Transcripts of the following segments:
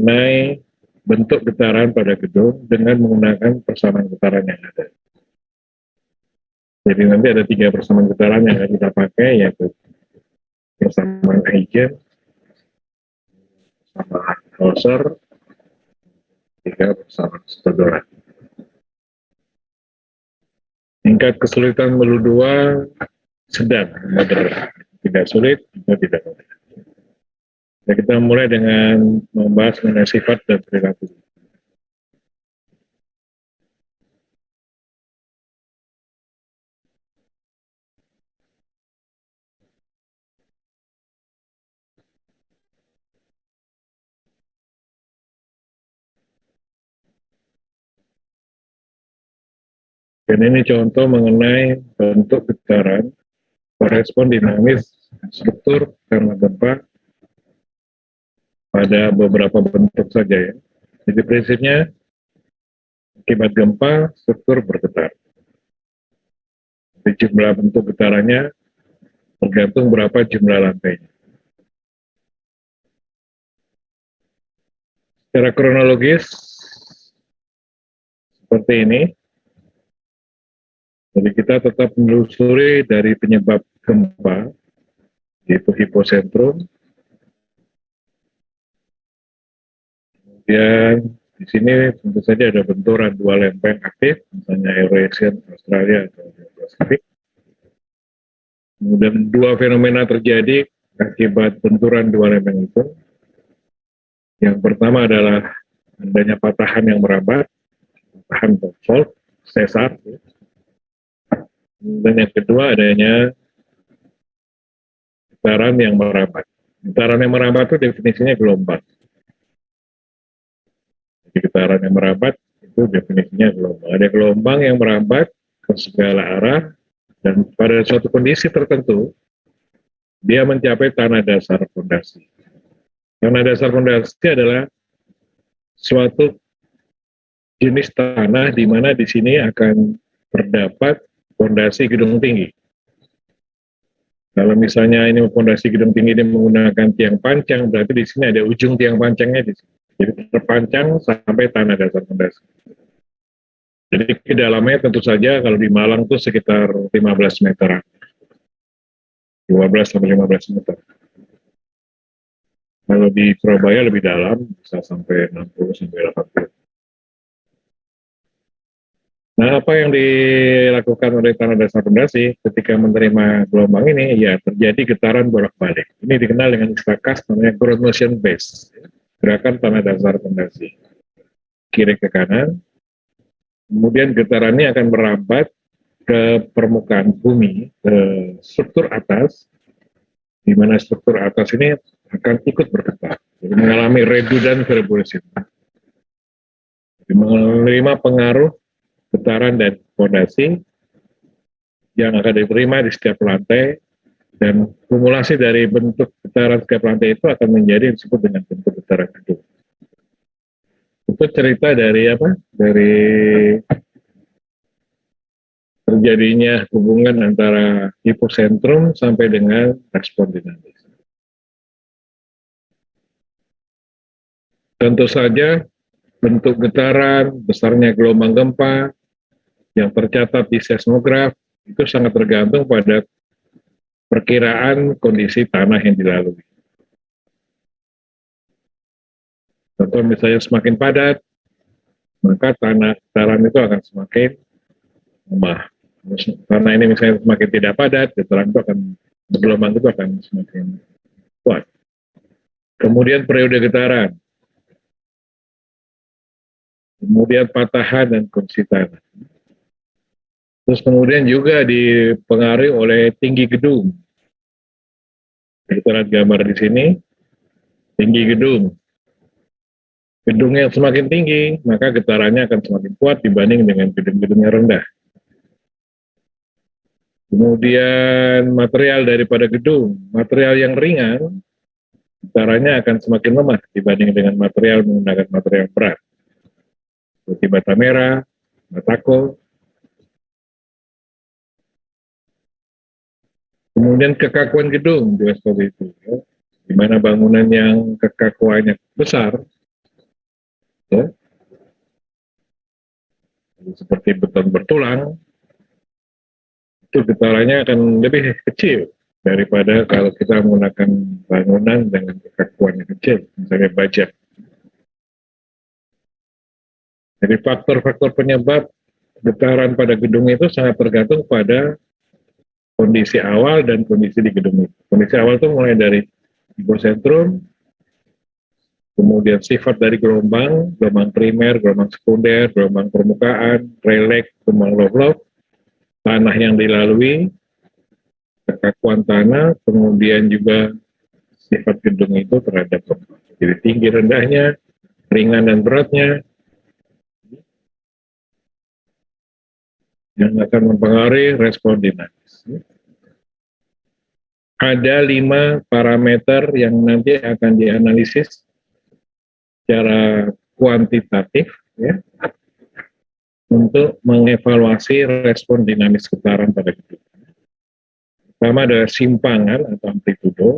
mengenai bentuk getaran pada gedung dengan menggunakan persamaan getaran yang ada. Jadi nanti ada 3 persamaan getaran yang akan kita pakai, yaitu persamaan Eigen, persamaan Hauser, 3 persamaan Stoddard. Tingkat kesulitan melu 2 sedang, moderat, tidak sulit, juga tidak mudah. Nah, kita mulai dengan membahas mengenai sifat dan perilaku. Dan ini contoh mengenai bentuk getaran, korespon dinamis, struktur karena gempa pada beberapa bentuk saja ya. Jadi prinsipnya akibat gempa struktur bergetar. Jadi jumlah bentuk getarannya tergantung berapa jumlah lantainya. Secara kronologis seperti ini. Jadi kita tetap menelusuri dari penyebab gempa, yaitu hipocentrum. Kemudian di sini tentu saja ada benturan 2 lempeng aktif, misalnya Eurasian, Australia, atau Pasifik. Kemudian 2 fenomena terjadi akibat benturan 2 lempeng itu. Yang pertama adalah adanya patahan yang merambat, patahan fault, sesar. Dan yang kedua adanya getaran yang merambat. Getaran yang merambat itu definisinya gelombang. Jadi getaran yang merambat itu definisinya gelombang. Ada gelombang yang merambat ke segala arah dan pada suatu kondisi tertentu dia mencapai tanah dasar fondasi. Tanah dasar fondasi adalah suatu jenis tanah di mana di sini akan terdapat fondasi gedung tinggi. Kalau misalnya ini fondasi gedung tinggi ini menggunakan tiang pancang, berarti di sini ada ujung tiang pancangnya di sini. Jadi terpancang sampai tanah dasar fondasi. Jadi kedalamannya tentu saja kalau di Malang itu sekitar 15 meter. 12 sampai 15 meter. Kalau di Surabaya lebih dalam, bisa sampai 60 sampai 80. Nah, apa yang dilakukan oleh tanah dasar fondasi ketika menerima gelombang ini? Ya, terjadi getaran bolak-balik. Ini dikenal dengan istilah khas namanya ground motion base, gerakan tanah dasar fondasi. Kiri ke kanan, kemudian getarannya akan merambat ke permukaan bumi, ke struktur atas, di mana struktur atas ini akan ikut bergetar, jadi mengalami redundant vibration, jadi menerima pengaruh getaran dan fondasi yang akan diterima di setiap lantai, dan kumulasi dari bentuk getaran setiap lantai itu akan menjadi disebut dengan bentuk getaran gedung. Itu cerita dari apa? Dari terjadinya hubungan antara hipocentrum sampai dengan respon dinamis. Tentu saja bentuk getaran, besarnya gelombang gempa yang tercatat di seismograf itu sangat tergantung pada perkiraan kondisi tanah yang dilalui. Contoh misalnya semakin padat, maka tanah getaran itu akan semakin lemah. Karena ini misalnya semakin tidak padat, getaran itu akan gelombang itu akan semakin kuat. Kemudian periode getaran, kemudian patahan dan kondisi tanah. Terus kemudian juga dipengaruhi oleh tinggi gedung. Kita lihat gambar di sini, tinggi gedung. Gedung yang semakin tinggi, maka getarannya akan semakin kuat dibanding dengan gedung-gedung yang rendah. Kemudian material daripada gedung, material yang ringan, getarannya akan semakin lemah dibanding dengan material menggunakan material berat. Seperti bata merah, batako. Kemudian kekakuan gedung juga seperti itu. Ya. Di mana bangunan yang kekakuannya besar, ya. Seperti beton bertulang, itu getarannya akan lebih kecil daripada kalau kita menggunakan bangunan dengan kekakuan yang kecil, misalnya baja. Jadi faktor-faktor penyebab getaran pada gedung itu sangat tergantung pada kondisi awal dan kondisi di gedung itu. Kondisi awal itu mulai dari hipocentrum, kemudian sifat dari gelombang, gelombang primer, gelombang sekunder, gelombang permukaan, relek, gelombang low-low, tanah yang dilalui, kekakuan tanah, kemudian juga sifat gedung itu terhadap gempa. Jadi tinggi rendahnya, ringan dan beratnya, yang akan mempengaruhi respon dinamis. Ada 5 parameter yang nanti akan dianalisis secara kuantitatif, ya, untuk mengevaluasi respon dinamis getaran pada gedung. Pertama adalah simpangan atau amplitudo.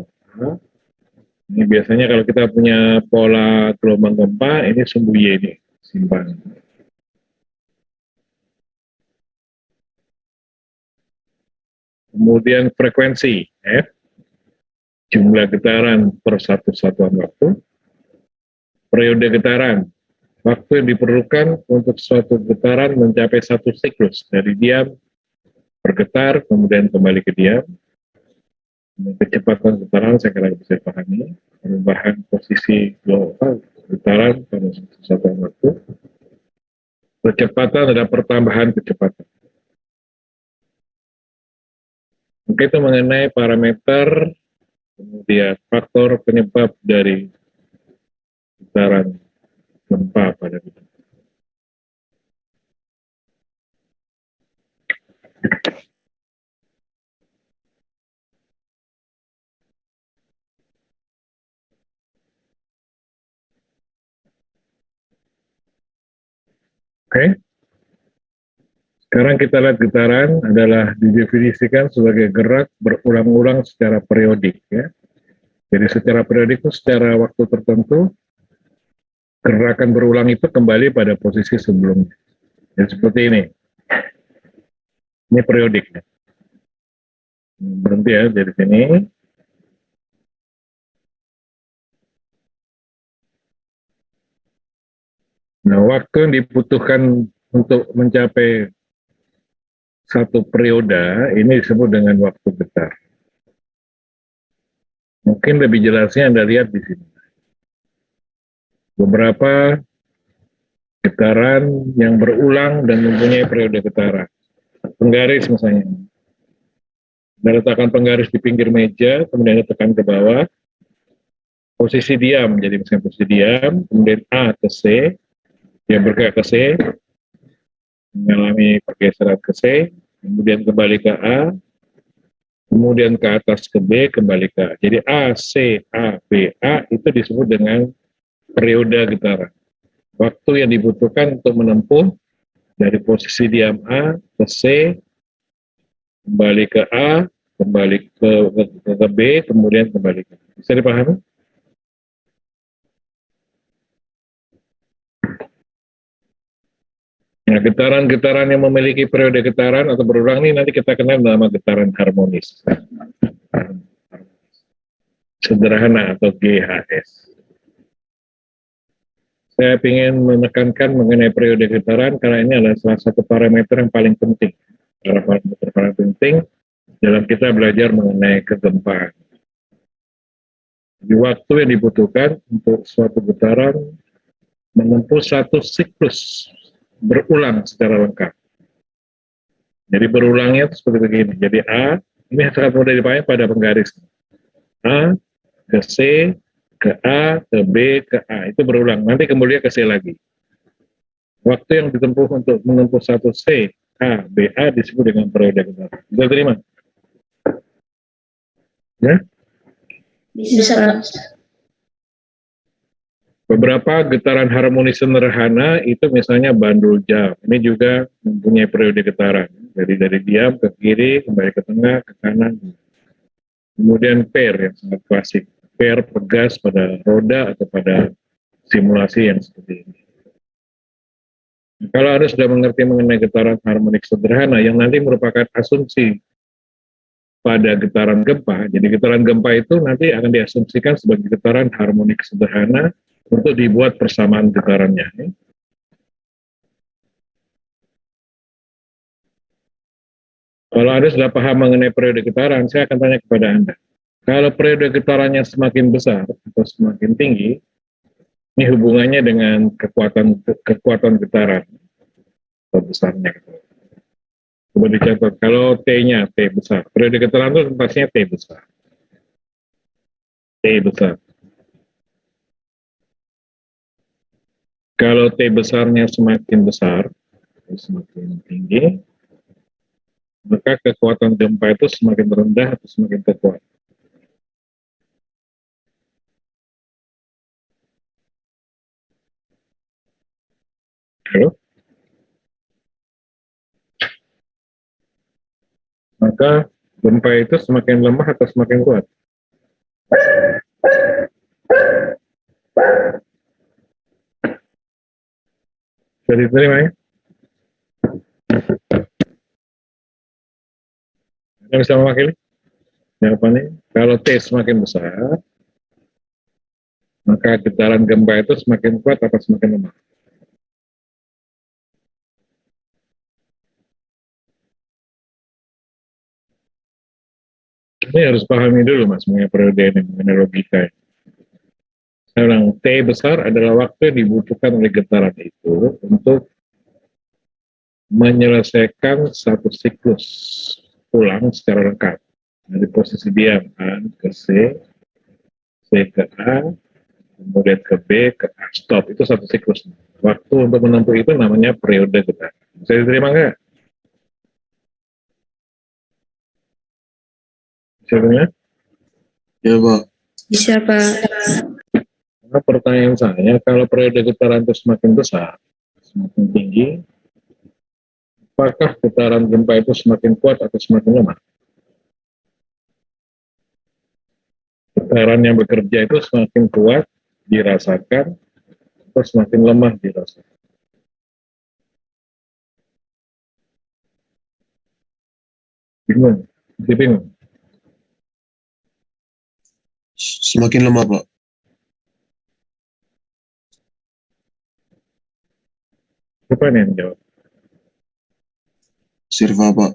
Ini biasanya kalau kita punya pola gelombang gempa, ini sumbu Y ini, simpangan. Kemudian frekuensi, F, jumlah getaran per satu satuan waktu, periode getaran, waktu yang diperlukan untuk suatu getaran mencapai satu siklus, dari diam, bergetar, kemudian kembali ke diam. Kecepatan getaran saya kira bisa dipahami, perubahan posisi getaran pada satu satuan waktu, kecepatan adalah pertambahan kecepatan. Mungkin itu mengenai parameter, kemudian faktor penyebab dari getaran gempa pada gedung. Oke. Sekarang kita lihat getaran adalah didefinisikan sebagai gerak berulang-ulang secara periodik, ya. Jadi secara periodik itu secara waktu tertentu, gerakan berulang itu kembali pada posisi sebelumnya. Jadi seperti ini. Ini periodik. Berhenti ya dari sini. Nah, waktu yang dibutuhkan untuk mencapai satu periode ini disebut dengan waktu getar. Mungkin lebih jelasnya Anda lihat di sini. Beberapa getaran yang berulang dan mempunyai periode getaran. Penggaris misalnya. Anda letakkan penggaris di pinggir meja, kemudian Anda tekan ke bawah. Posisi diam, jadi misalnya posisi diam, kemudian A ke C, dia bergerak ke C, mengalami pergeseran ke C, kemudian kembali ke A, kemudian ke atas ke B, kembali ke A. Jadi A, C, A, B, A itu disebut dengan periode getaran. Waktu yang dibutuhkan untuk menempuh dari posisi diam A ke C, kembali ke A, kembali ke B, kemudian kembali ke A. Bisa dipahami? Nah, getaran-getaran yang memiliki periode getaran atau berulang ini nanti kita kenal nama getaran harmonis. Sederhana atau GHS. Saya ingin menekankan mengenai periode getaran karena ini adalah salah satu parameter yang paling penting. Parameter paling penting dalam kita belajar mengenai kegempaan. Di waktu yang dibutuhkan untuk suatu getaran menempuh satu siklus berulang secara lengkap. Jadi berulangnya itu seperti begini. Jadi A, ini sangat mudah dipahami pada penggaris. A ke C, ke A, ke B, ke A. Itu berulang. Nanti kemudian ke C lagi. Waktu yang ditempuh untuk menempuh satu C, A, B, A disebut dengan periode getaran. Bisa terima? Ya? Bisa. Beberapa getaran harmonis sederhana itu misalnya bandul jam. Ini juga mempunyai periode getaran. Jadi dari diam ke kiri, kembali ke tengah, ke kanan. Kemudian pair yang sangat klasik. Pair pegas pada roda atau pada simulasi yang seperti ini. Kalau Anda sudah mengerti mengenai getaran harmonik sederhana yang nanti merupakan asumsi pada getaran gempa, jadi getaran gempa itu nanti akan diasumsikan sebagai getaran harmonik sederhana untuk dibuat persamaan getarannya. Kalau Anda sudah paham mengenai periode getaran, saya akan tanya kepada Anda. Kalau periode getarannya semakin besar atau semakin tinggi, ini hubungannya dengan kekuatan getaran atau besarnya. Coba dicatat, kalau T-nya T besar, periode getaran itu pastinya T besar. T besar. Kalau T besarnya semakin besar, semakin tinggi, maka kekuatan gempa itu semakin rendah atau semakin kuat. Halo? Maka gempa itu semakin lemah atau semakin kuat? Bisa diterima ya? Anda bisa mewakili? Jawabannya, kalau T semakin besar, maka getaran gempa itu semakin kuat atau semakin lemah? Ini harus pahami dulu Mas, mengenai periode ini, mengenai logika. Sekarang T besar adalah waktu yang dibutuhkan oleh getaran itu untuk menyelesaikan satu siklus ulang secara lengkap. Dari posisi diam A ke C ke A, kemudian ke B, ke A, stop. Itu satu siklus. Waktu untuk menempuh itu namanya periode getaran. Bisa diterima nggak? Bisa diterima? Ya, Pak. Bisa, Pak. Nah, pertanyaan saya, kalau periode getaran itu semakin besar, semakin tinggi, apakah getaran gempa itu semakin kuat atau semakin lemah? Getaran yang bekerja itu semakin kuat dirasakan atau semakin lemah dirasakan? Bingung? Masih bingung? Semakin lemah, Pak. Siapa nih yang jawab? Sirva, Pak.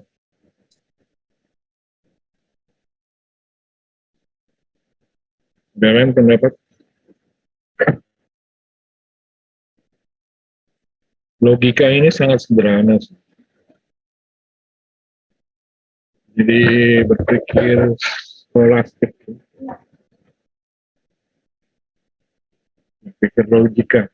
Ada lain pendapat? Logika ini sangat sederhana. Jadi berpikir skolastik, berpikir logika.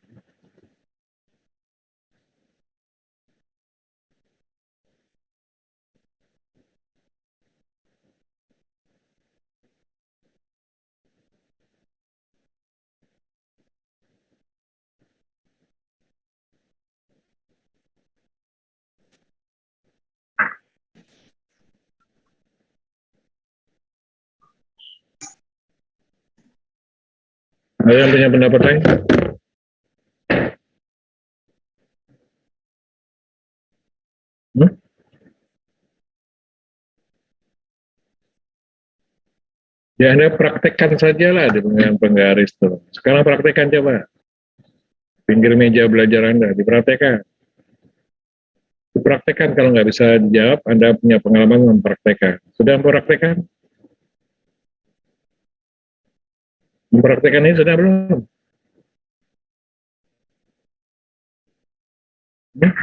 Ada yang punya pendapat lain? Hmm? Ya Anda praktekkan sajalah dengan penggaris tuh. Sekarang praktekkan coba. Pinggir meja belajar Anda, dipraktekkan. Dipraktekkan, kalau nggak bisa dijawab, Anda punya pengalaman mempraktekkan. Sudah mempraktekkan? Mempraktekkan ini sudah belum? Hmm?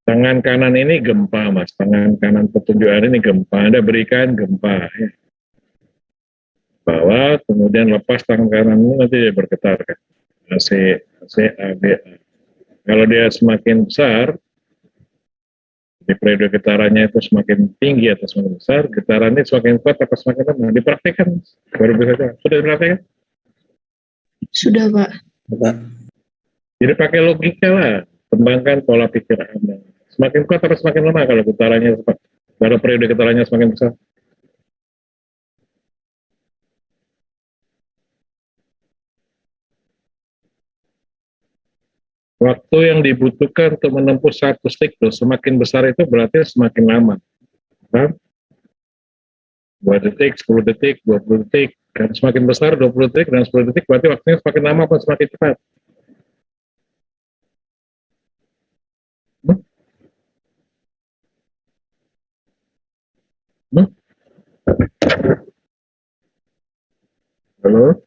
Tangan kanan ini gempa, Mas. Tangan kanan petunjuk Anda ini gempa. Anda berikan gempa. Ya. Bawah, kemudian lepas tangan kanan ini, nanti dia bergetar. Kan? AC, A, B, A. Kalau dia semakin besar, di periode getarannya itu semakin tinggi atau semakin besar, getarannya semakin kuat atau semakin lemah. Dipraktikkan. Baru bisa. Sudah dipraktikkan? Sudah, Pak. Pak. Jadi pakai logika lah. Kembangkan pola pikir Anda. Semakin kuat atau semakin lemah kalau getarannya, kalau periode getarannya semakin besar? Waktu yang dibutuhkan untuk menempuh satu siklus semakin besar itu berarti semakin lama. Paham? 2 detik, 10 detik, 20 detik. Dan semakin besar 20 detik dan 10 detik berarti waktunya semakin lama atau semakin cepat? Hmm? Hmm? Halo?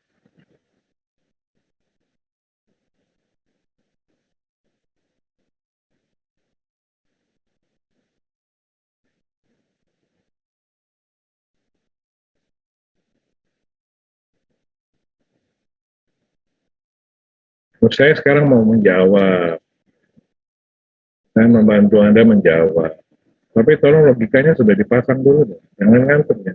Saya sekarang mau menjawab. Saya membantu Anda menjawab. Tapi tolong logikanya sudah dipasang dulu dong. Jangan ngantuk ya.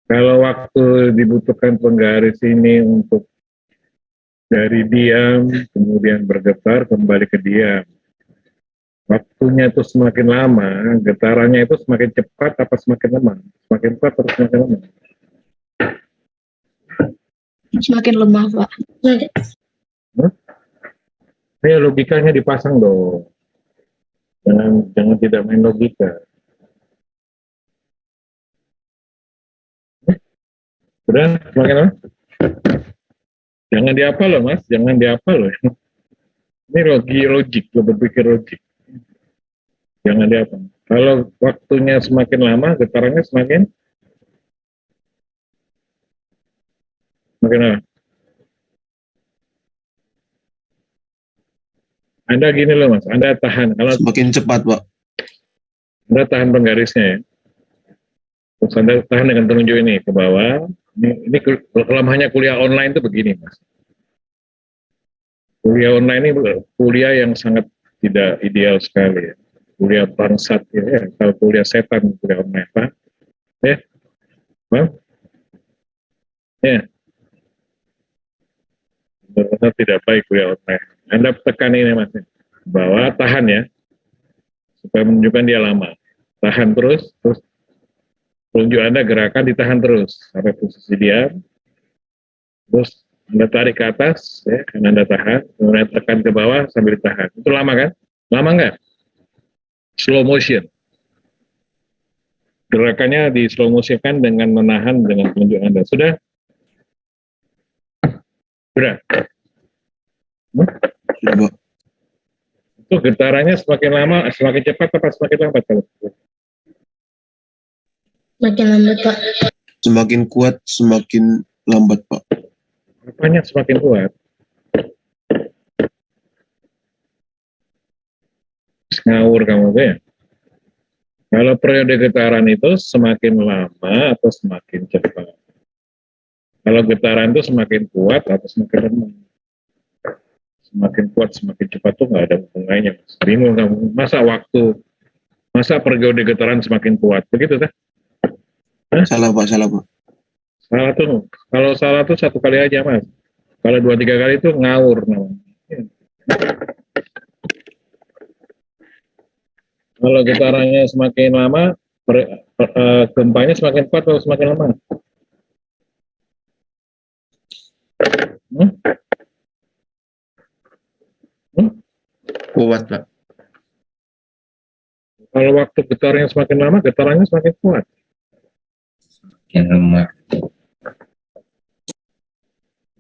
Kalau waktu dibutuhkan penggaris ini untuk dari diam, kemudian bergetar, kembali ke diam. Waktunya itu semakin lama, getarannya itu semakin cepat apa semakin lemah? Semakin cepat atau semakin lemah? Semakin lemah, Pak. Hmm? Ini logikanya dipasang dong. Jangan tidak main logika. Udah, semakin lama? Jangan dihafal loh mas, jangan dihafal loh. Ini logik, lo berpikir logik. Jangan dihafal. Kalau waktunya semakin lama, getarannya semakin lama. Anda gini loh mas, Anda tahan. Kalau Semakin cepat, Pak. Anda tahan penggarisnya ya. Terus Anda tahan dengan penunjuk ini ke bawah. Ini kelemahannya kuliah online itu begini mas. Kuliah online ini kuliah yang sangat tidak ideal sekali ya. Kuliah bangsat ya. Kalau kuliah setan kuliah online pak. Ya, Pak? Ya, benar-benar tidak baik kuliah online. Anda tekan ini mas, bahwa tahan ya, supaya menunjukkan dia lama. Tahan terus tunjuk Anda gerakan ditahan terus sampai posisi diam, terus Anda tarik ke atas, ya, kan Anda tahan, kemudian tekan ke bawah sambil ditahan. Itu lama kan? Lama nggak? Slow motion. Gerakannya di slow motion kan dengan menahan dengan tunjuk Anda. Sudah? Sudah? Sudah, Pak. Itu getarannya semakin lama, semakin cepat apa semakin lambat? Makin lambat, Pak. Semakin kuat, semakin lambat, Pak. Apanya semakin kuat? Ngawur kamu tuh ya. Kalau periode getaran itu semakin lama atau semakin cepat? Kalau getaran itu semakin kuat atau semakin lemah? Semakin kuat, semakin cepat tuh nggak ada hubungannya. Bingung kamu. Masa periode getaran semakin kuat? Begitu kan? Salah, Pak. Salah, Pak. Salah tuh. Kalau salah tuh satu kali aja mas. Kalau 2-3 kali itu ngawur namanya. Kalau getarannya semakin lama, gempanya semakin kuat atau semakin lemah? Hmm? Hmm? Kuat, Pak. Kalau waktu getarnya semakin lama, getarannya semakin kuat. Yang lemah.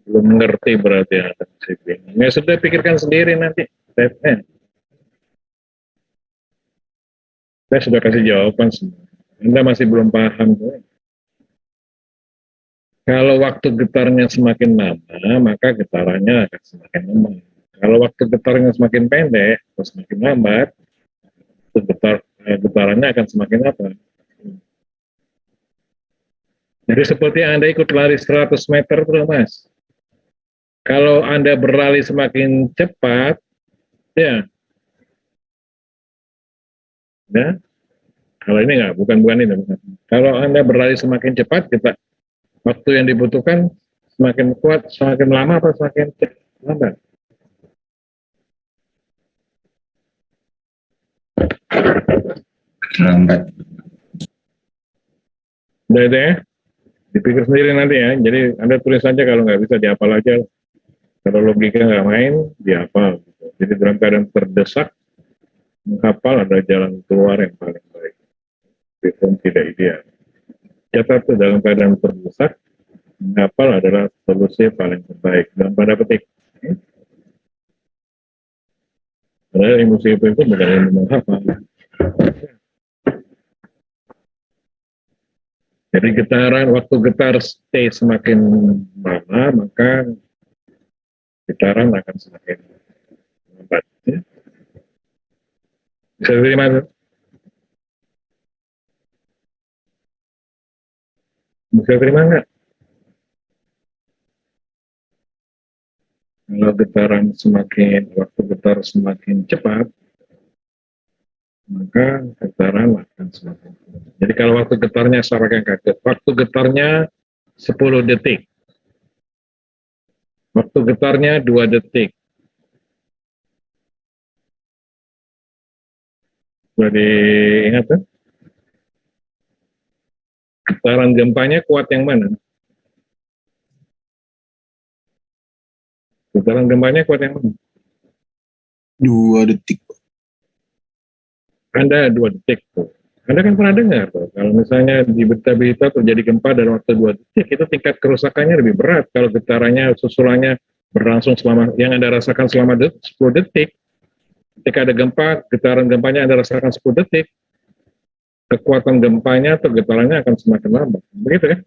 Belum mengerti berarti ya. Ya sudah pikirkan sendiri nanti. Saya sudah kasih jawaban semua. Anda masih belum paham. Kalau waktu getarnya semakin lama, maka getarannya akan semakin lemah. Kalau waktu getarnya semakin pendek atau semakin lambat, getarannya akan semakin apa? Jadi seperti Anda ikut lari 100 meter tuh mas. Kalau Anda berlari semakin cepat, ya, kalau ini bukan ini. Kalau Anda berlari semakin cepat, waktu yang dibutuhkan semakin kuat, semakin lama atau semakin lambat? Lambat. Udah itu ya, dipikir sendiri nanti ya. Jadi Anda tulis saja kalau nggak bisa dihafal aja. Kalau logika nggak main, dia hafal. Gitu. Jadi dalam keadaan terdesak, menghafal adalah jalan keluar yang paling baik. Itu tidak ideal. Catat tuh dalam keadaan terdesak, menghafal adalah solusi paling terbaik. Dalam tanda petik. Padahal ilmu CP itu bukan ilmu menghafal. Jadi getaran, waktu getar stay semakin lama, maka getaran akan semakin lambat. Ya. Bisa diterima tuh? Bisa terima nggak? Kalau getaran waktu getar semakin cepat, maka getaran akan semakin cepat. Jadi kalau waktu getarnya, saya pakai kaget, waktu getarnya 10 detik, waktu getarnya 2 detik. Sudah diingat tuh? Getaran gempanya kuat yang mana? Getaran gempanya kuat yang mana? 2 detik, Pak. Anda 2 detik tuh. Anda kan pernah dengar tuh, kalau misalnya di berita-berita terjadi gempa dalam waktu 2 detik, itu tingkat kerusakannya lebih berat kalau getarannya, susulannya berlangsung selama, yang Anda rasakan selama 10 detik. Ketika ada gempa, getaran gempanya Anda rasakan 10 detik, kekuatan gempanya atau getarannya akan semakin lambat. Begitu kan?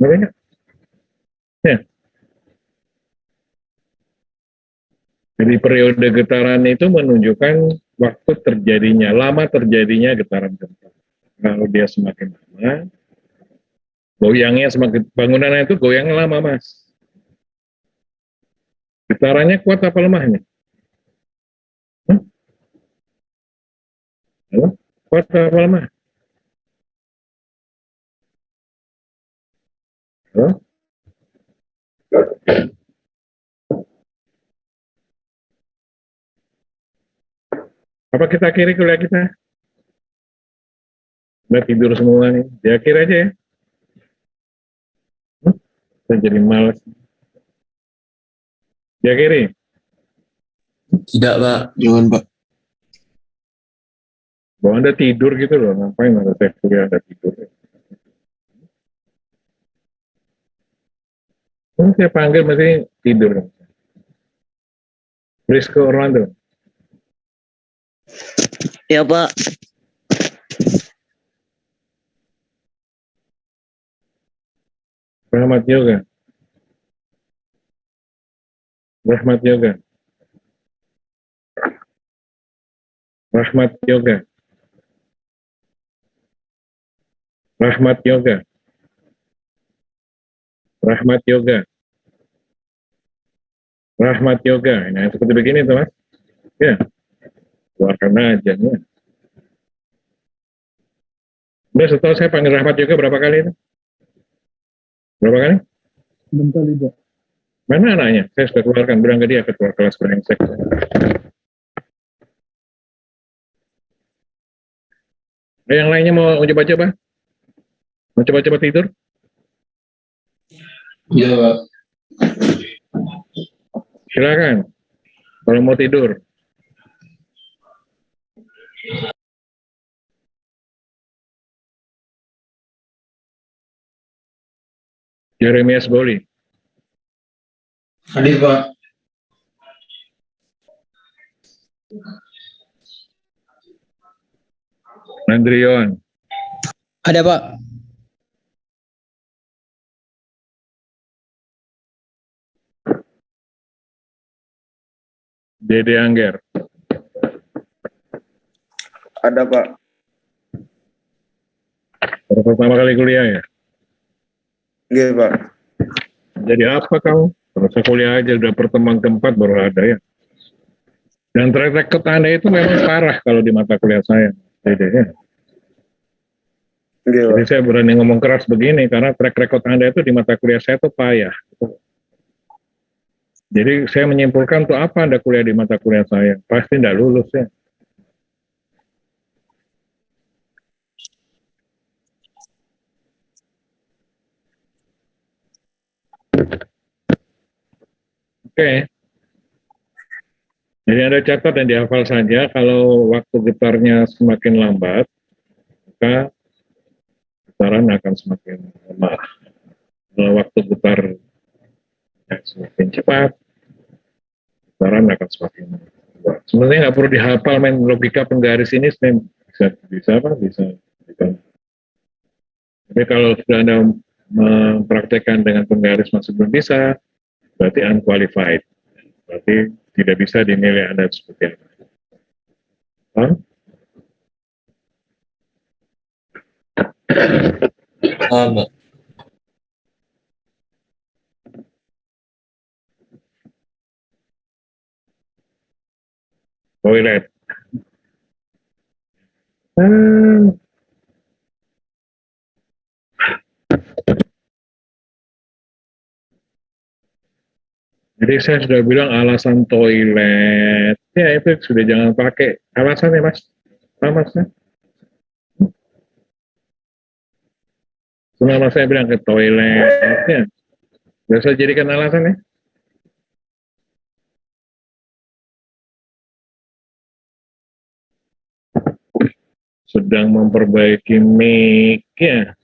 Begitu? Ya. Jadi periode getaran itu menunjukkan waktu terjadinya, lama terjadinya getaran gempa. Kalau dia semakin lama, goyangnya semakin, bangunannya itu goyangnya lama, Mas. Getarannya kuat apa lemahnya? Halo? Kuat apa lemah? Halo? Apa kita akhiri kuliah kita? Udah tidur semua nih. Diakhir aja ya. Saya jadi malas. Diakhiri. Tidak, Pak. Jangan, Pak. Bahwa Anda tidur gitu loh. Ngapain ada saya kuliah Anda tidur? Saya panggil masih tidur. Risco Orlando. Ya Pak, Rahmat Yoga. Rahmat Yoga. Rahmat Yoga. Rahmat Yoga. Rahmat Yoga. Rahmat Yoga. Nah, seperti begini tuh, Mas. Ya, keluarkan aja. Ya. Udah setelah saya panggil Rahmat Yoga berapa kali itu? Berapa kali? 6 kali, Pak. Mana anaknya? Saya sudah keluarkan. Bilang ke dia ketua kelas brengsek. Yang lainnya mau coba-coba? Mau coba-coba tidur? Iya, Pak. Silakan. Kalau mau tidur. Jeremias Boli. Hadir, Pak. Nandrion. ada Pak. Dede Angger. Ada, Pak. Baru pertama kali kuliah ya? Nggih, Pak. Jadi apa kamu? Kalau saya kuliah aja udah pertemuan keempat baru ada ya. Dan track record Anda itu memang parah kalau di mata kuliah saya. Dede, ya. Nggih, Jadi Pak. saya berani ngomong keras begini karena track record Anda itu di mata kuliah saya itu payah. Jadi saya menyimpulkan untuk apa Anda kuliah di mata kuliah saya? Pasti tidak lulus ya. Oke. Jadi Anda catat dan dihafal saja, kalau waktu getarnya semakin lambat, maka getaran akan semakin lemah. Kalau waktu getar semakin cepat, getaran akan semakin kuat. Sebenarnya nggak perlu dihafal, main logika penggaris ini bisa. Tapi kalau sudah Anda mempraktekkan dengan penggaris masih belum bisa, berarti unqualified. Berarti tidak bisa dinilai Anda seperti apa. Paham? Paham, Pak. Toilet. Jadi saya sudah bilang alasan toilet, ya itu sudah jangan pakai alasan ya mas. Paham mas? Selama saya bilang ke toilet, ya nggak usah jadikan alasan ya. Sedang memperbaiki mic ya.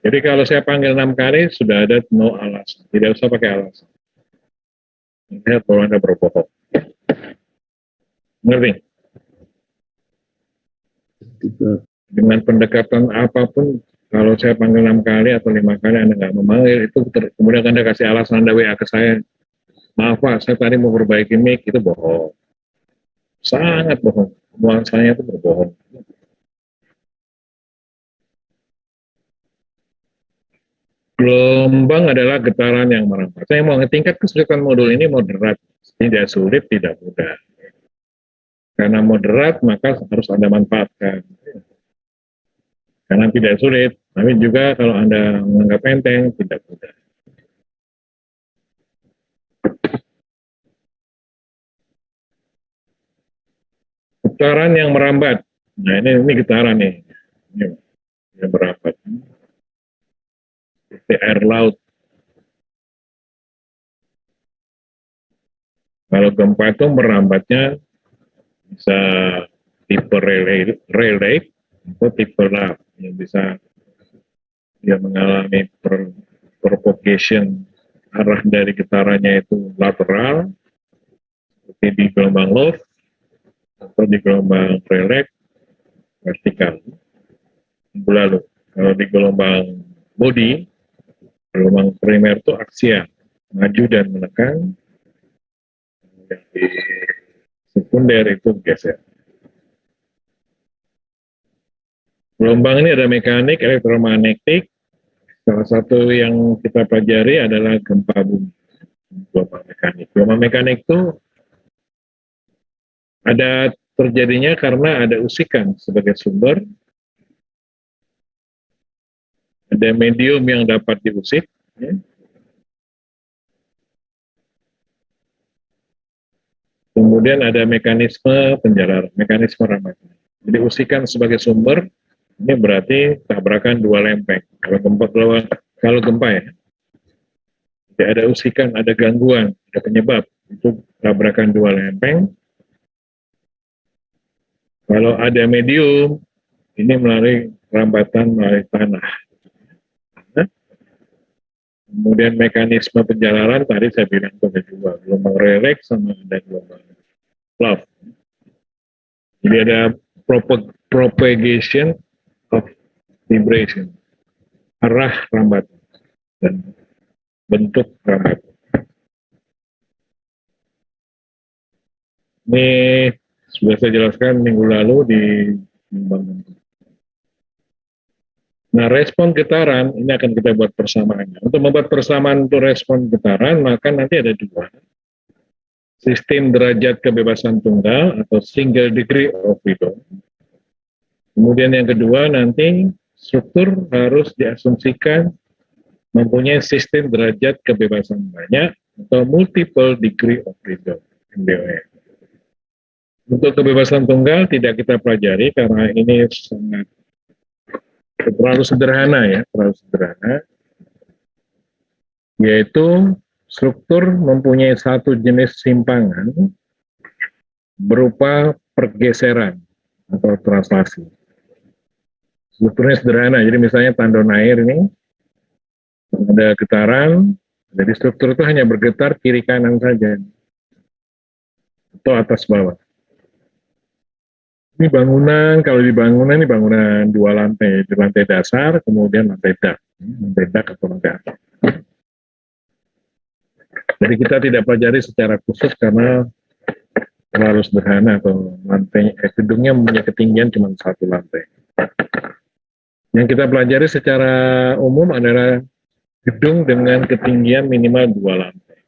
Jadi kalau saya panggil 6 kali sudah ada no alasan, tidak usah pakai alasan. Lihat kalau Anda berbohong. Ngerti? Dengan pendekatan apapun, kalau saya panggil 6 kali atau 5 kali Anda nggak memanggil, itu kemudian Anda kasih alasan Anda WA ke saya, maaf Pak, saya tadi mau perbaiki mic, itu bohong. Sangat bohong. Nuansanya itu berbohong. Gelombang adalah getaran yang merambat. Saya mau tingkat kesulitan modul ini moderat, tidak sulit, tidak mudah. Karena moderat, maka harus Anda manfaatkan. Karena tidak sulit, tapi juga kalau Anda menganggap enteng, tidak mudah. Getaran yang merambat. Nah, ini getaran nih. Ini yang merambat. Seperti air laut. Kalau gempa itu merambatnya bisa tipe relay atau tipe lap yang bisa dia mengalami propagation arah dari getarannya itu lateral seperti di gelombang low atau di gelombang relay vertikal. Lalu kalau di gelombang body, gelombang primer itu aksial, maju dan menekan. Yang di sekunder itu geser. Gelombang ini ada mekanik, elektromagnetik. Salah satu yang kita pelajari adalah gempa bumi. Gelombang mekanik. Gelombang mekanik itu ada terjadinya karena ada usikan sebagai sumber. Ada medium yang dapat diusik. Ya. Kemudian ada mekanisme penjalaran, mekanisme rambatan. Jadi usikan sebagai sumber, ini berarti tabrakan dua lempeng. Kalau gempa ya, jadi ada usikan, ada gangguan, ada penyebab, itu tabrakan dua lempeng. Kalau ada medium, ini melalui rambatan melalui tanah. Nah, kemudian mekanisme penjalanan tadi saya bilang itu ada dua, gelombang relax sama ada gelombang love. Jadi ada propagation of vibration, arah rambatan dan bentuk rambatan. Ini sudah saya jelaskan minggu lalu di Bimbang. Nah, respon getaran ini akan kita buat persamaannya. Untuk membuat persamaan untuk respon getaran, maka nanti ada dua. Sistem derajat kebebasan tunggal atau single degree of freedom. Kemudian yang kedua nanti struktur harus diasumsikan mempunyai sistem derajat kebebasan banyak atau multiple degree of freedom. MDOF. Untuk kebebasan tunggal tidak kita pelajari karena ini sangat terlalu sederhana ya, terlalu sederhana. yaitu struktur mempunyai satu jenis simpangan berupa pergeseran atau translasi. Strukturnya sederhana, jadi misalnya tandon air ini ada getaran, jadi struktur itu hanya bergetar kiri kanan saja, atau atas bawah. Ini bangunan, kalau di bangunan ini bangunan 2 lantai, di lantai dasar, kemudian lantai dak atau lantai atas. Jadi kita tidak pelajari secara khusus karena terlalu sederhana, atau lantai gedungnya mempunyai ketinggian cuma 1 lantai. Yang kita pelajari secara umum adalah gedung dengan ketinggian minimal 2 lantai.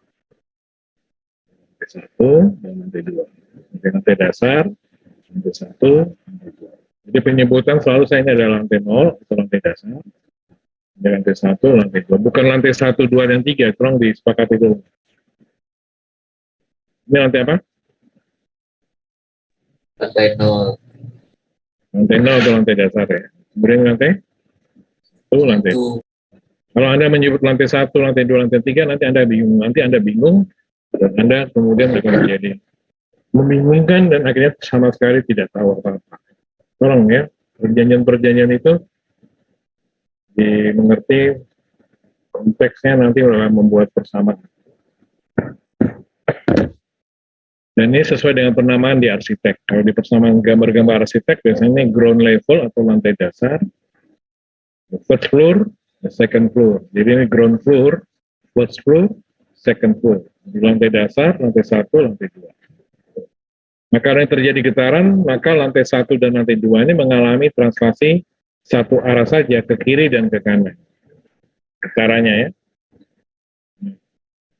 Lantai 1 dan lantai 2. Lantai dasar, lantai 1, lantai 2. Jadi penyebutan selalu saya ini adalah lantai 0 atau lantai dasar. Lantai 1, lantai 2. Bukan lantai 1, 2, dan 3. Tolong disepakati dulu. Ini lantai apa? Lantai 0. Lantai 0 atau lantai dasar ya. Kemudian lantai 1, lantai 2. Kalau Anda menyebut lantai 1, lantai 2, lantai 3, nanti Anda bingung, dan Anda kemudian akan menjadi membingungkan dan akhirnya sama sekali tidak tahu apa-apa. Tolong ya, perjanjian-perjanjian itu dimengerti konteksnya nanti dalam membuat persamaan. Dan ini sesuai dengan penamaan di arsitek. Kalau di persamaan gambar-gambar arsitek, biasanya ini ground level atau lantai dasar, first floor, second floor. Jadi ini ground floor, first floor, second floor. Di lantai dasar, lantai 1, lantai 2. Maka yang terjadi getaran, maka lantai 1 dan lantai 2 ini mengalami translasi satu arah saja ke kiri dan ke kanan. Getarannya ya.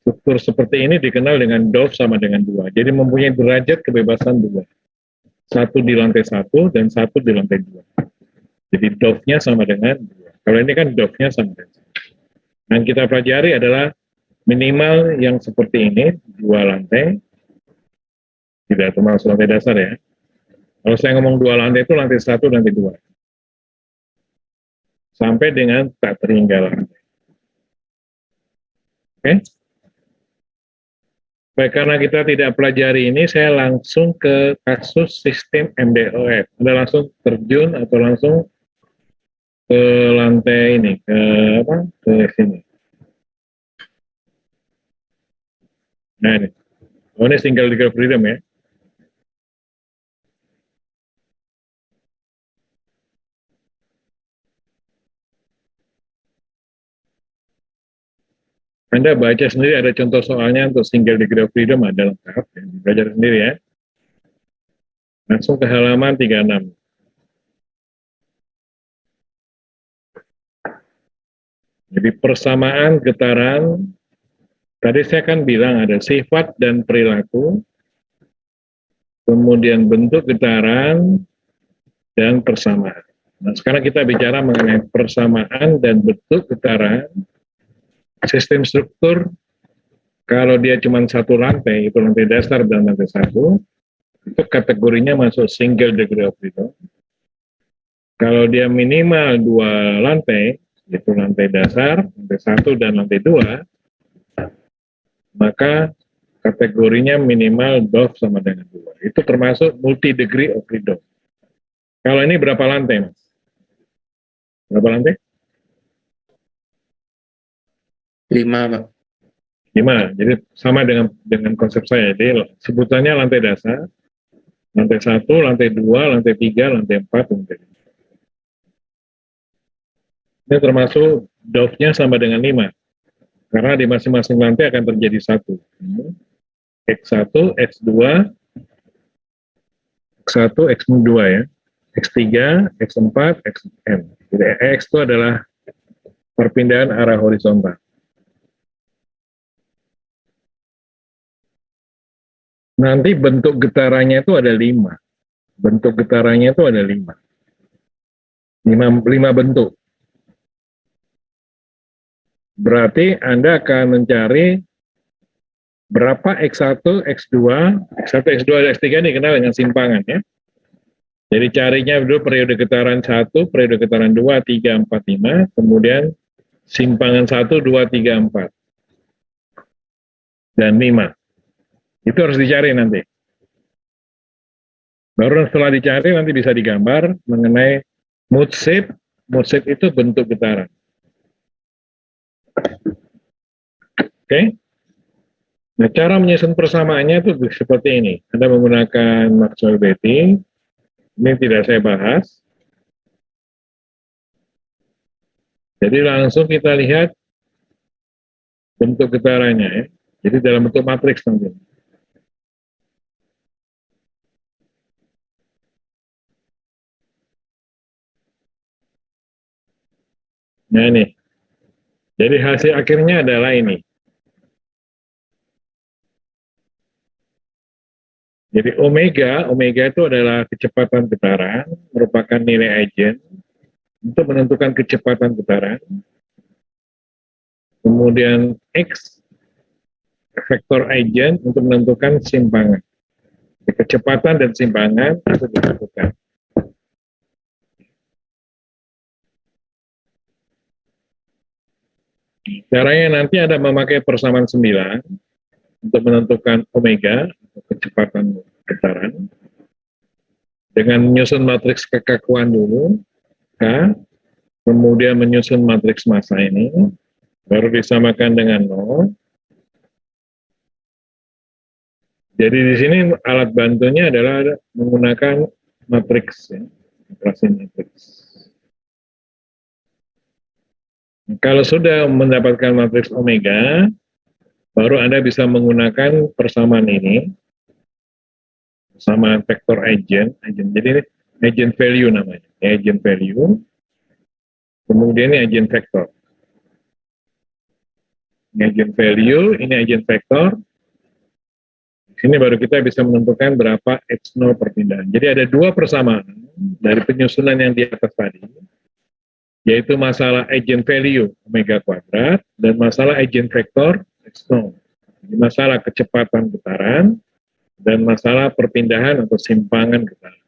Struktur seperti ini dikenal dengan DOF sama dengan 2. Jadi mempunyai derajat kebebasan 2. 1 di lantai 1 dan 1 di lantai 2. Jadi DOF-nya sama dengan 2. Kalau ini kan DOF-nya sama dengan 1. Yang kita pelajari adalah minimal yang seperti ini, 2 lantai. Tidak termasuk lantai dasar ya. Kalau saya ngomong 2 lantai itu lantai 1, lantai 2. Sampai dengan tak terhingga lantai. Oke? Baik, karena kita tidak pelajari ini, saya langsung ke kasus sistem MDOF. Anda langsung terjun atau langsung ke lantai ini, ke sini. Nah ini, ini single degree of freedom ya. Anda baca sendiri, ada contoh soalnya untuk single degree of freedom, ada lengkap, ya. Belajar sendiri ya. Langsung ke halaman 36. Jadi persamaan getaran, tadi saya kan bilang ada sifat dan perilaku, kemudian bentuk getaran, dan persamaan. Nah sekarang kita bicara mengenai persamaan dan bentuk getaran. Sistem struktur, kalau dia cuma 1 lantai, itu lantai dasar dan lantai 1, itu kategorinya masuk single degree of freedom. Kalau dia minimal 2 lantai, itu lantai dasar, lantai 1 dan lantai 2, maka kategorinya minimal DOF sama dengan 2. Itu termasuk multi degree of freedom. Kalau ini berapa lantai, Mas? Berapa lantai? 5, Pak. 5, jadi sama dengan konsep saya. Jadi sebutannya lantai dasar, lantai 1, lantai 2, lantai 3, lantai 4, lantai 5. Ini termasuk DOF-nya sama dengan 5. Karena di masing-masing lantai akan terjadi 1. X1, X2, X1, X2 ya. X3, X4, Xn. Jadi X itu adalah perpindahan arah horizontal. Nanti bentuk getarannya itu ada 5. Bentuk getarannya itu ada 5. 5 bentuk. Berarti Anda akan mencari berapa X1, X2, X1, X2, X3 dikenal dengan simpangan ya. Jadi carinya dulu periode getaran 1, periode getaran 2, 3, 4, 5, kemudian simpangan 1, 2, 3, 4. dan 5. Itu harus dicari nanti. Baru setelah dicari nanti bisa digambar mengenai mood shape. Mood shape itu bentuk getaran. Oke? Nah, cara menyusun persamaannya itu seperti ini. Anda menggunakan Maxwell-Betty. Ini tidak saya bahas. Jadi langsung kita lihat bentuk getarannya ya. Jadi dalam bentuk matriks nanti. Nah ini. Jadi hasil akhirnya adalah ini. Jadi omega itu adalah kecepatan getaran, merupakan nilai eigen untuk menentukan kecepatan getaran. Kemudian X, vektor eigen untuk menentukan simpangan. Jadi, kecepatan dan simpangan harus ditentukan. Caranya nanti ada memakai persamaan 9 untuk menentukan omega, kecepatan getaran, dengan menyusun matriks kekakuan dulu, K, kemudian menyusun matriks massa ini, baru disamakan dengan 0. Jadi di sini alat bantunya adalah menggunakan matriks, ya, operasi matriks. Kalau sudah mendapatkan matriks omega, baru Anda bisa menggunakan persamaan ini, persamaan vektor eigen. Jadi ini eigen value namanya, eigen value. Kemudian ini eigen vektor. Ini eigen value, ini eigen vektor. Di sini baru kita bisa menentukan berapa X0 perpindahan. Jadi ada 2 persamaan dari penyusunan yang di atas tadi, yaitu masalah eigen value omega kuadrat dan masalah eigen vektor X0. Jadi masalah kecepatan getaran dan masalah perpindahan atau simpangan getaran.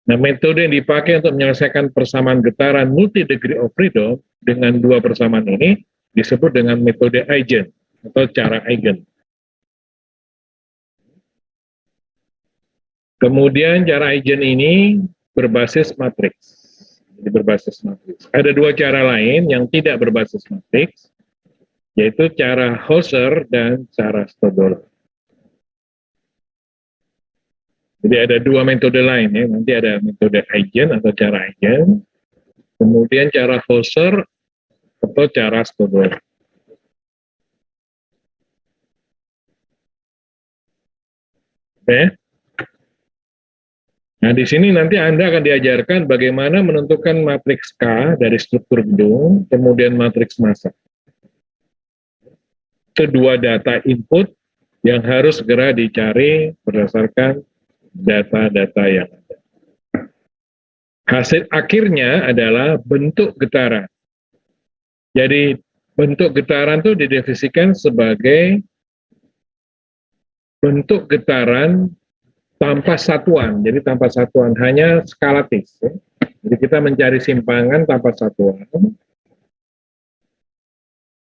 Nah, metode yang dipakai untuk menyelesaikan persamaan getaran multi degree of freedom dengan 2 persamaan ini disebut dengan metode eigen atau cara eigen. Kemudian cara eigen ini berbasis matriks. Jadi berbasis matriks. Ada 2 cara lain yang tidak berbasis matriks, yaitu cara Hauser dan cara Stodol. Jadi ada 2 metode lain ya. Nanti ada metode eigen atau cara eigen, kemudian cara Hauser atau cara Stodol. Oke. Nah, di sini nanti Anda akan diajarkan bagaimana menentukan matriks K dari struktur gedung, kemudian matriks massa. Kedua data input yang harus segera dicari berdasarkan data-data yang ada. Hasil akhirnya adalah bentuk getaran. Jadi bentuk getaran itu didefinisikan sebagai bentuk getaran tanpa satuan, jadi tanpa satuan, hanya skalatis. Ya. Jadi kita mencari simpangan tanpa satuan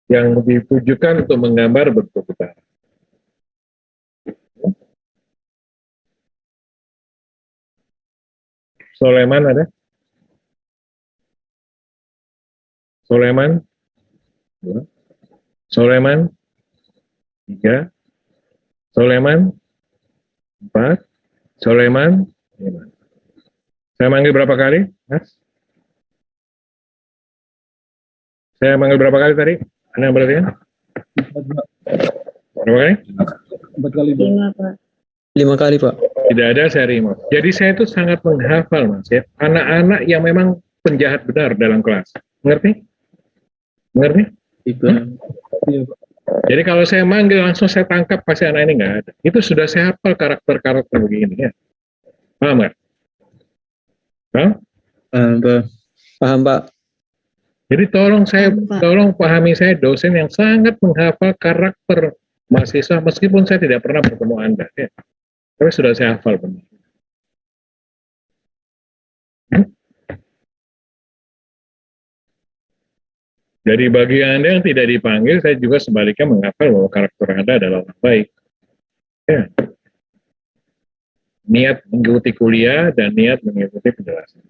yang ditujukan untuk menggambar bentuk getaran. Soleman ada? Soleman? 2. Soleman? 3. Soleman? 4. Soleman? 5. Saya manggil berapa kali, Mas? Saya manggil berapa kali tadi? Anda berarti kan? Berapa kali? 4 kali, Pak. 5, Pak. 5 kali, Pak. Tidak ada saya remote. Jadi saya itu sangat menghafal, Mas. Ya. Anak-anak yang memang penjahat benar dalam kelas. Mengerti? Mengerti? Iya, Pak. Jadi kalau saya manggil langsung saya tangkap pasti anak ini nggak ada. Itu sudah saya hafal karakter-karakter begini ya. Paham nggak? Paham? Paham, Pak. Jadi Paham, Pak. tolong pahami saya dosen yang sangat menghafal karakter mahasiswa meskipun saya tidak pernah bertemu Anda. Ya. Tapi sudah saya hafal benar. Jadi bagi Anda yang tidak dipanggil, saya juga sebaliknya menghafal bahwa karakter Anda adalah orang baik. Ya. Niat mengikuti kuliah dan niat mengikuti penjelasan.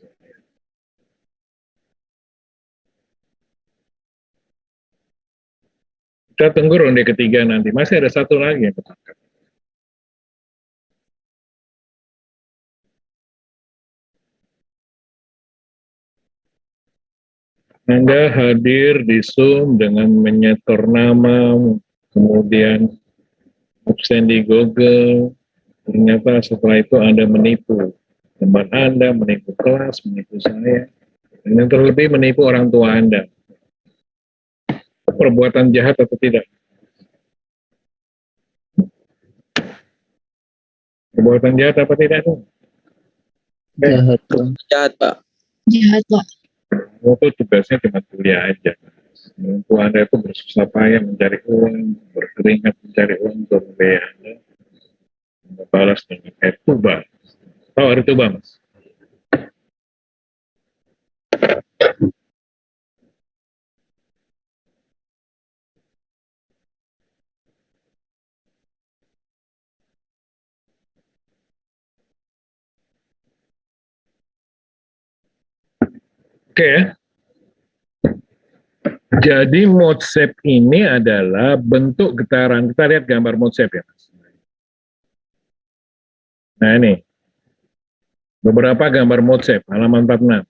Kita tunggu ronde ketiga nanti. Masih ada satu lagi yang ketangkap. Anda hadir di Zoom dengan menyetor nama, kemudian absen di Google, ternyata setelah itu Anda menipu teman Anda, menipu kelas, menipu saya, dan yang terlebih menipu orang tua Anda. Perbuatan jahat atau tidak? Perbuatan jahat apa tidak? Jahat, Pak. Jahat, Pak. Jahat, Pak. Itu tugasnya cuma kuliah aja. Orang tua Anda itu bersusah payah mencari uang, berkeringat mencari uang untuk membayar Anda, membalas dengan air tuba. Tahu air tuba, Mas? Oke ya. Jadi mode shape ini adalah bentuk getaran. Kita lihat gambar mode shape ya, Mas. Nah ini, beberapa gambar mode shape, halaman 46.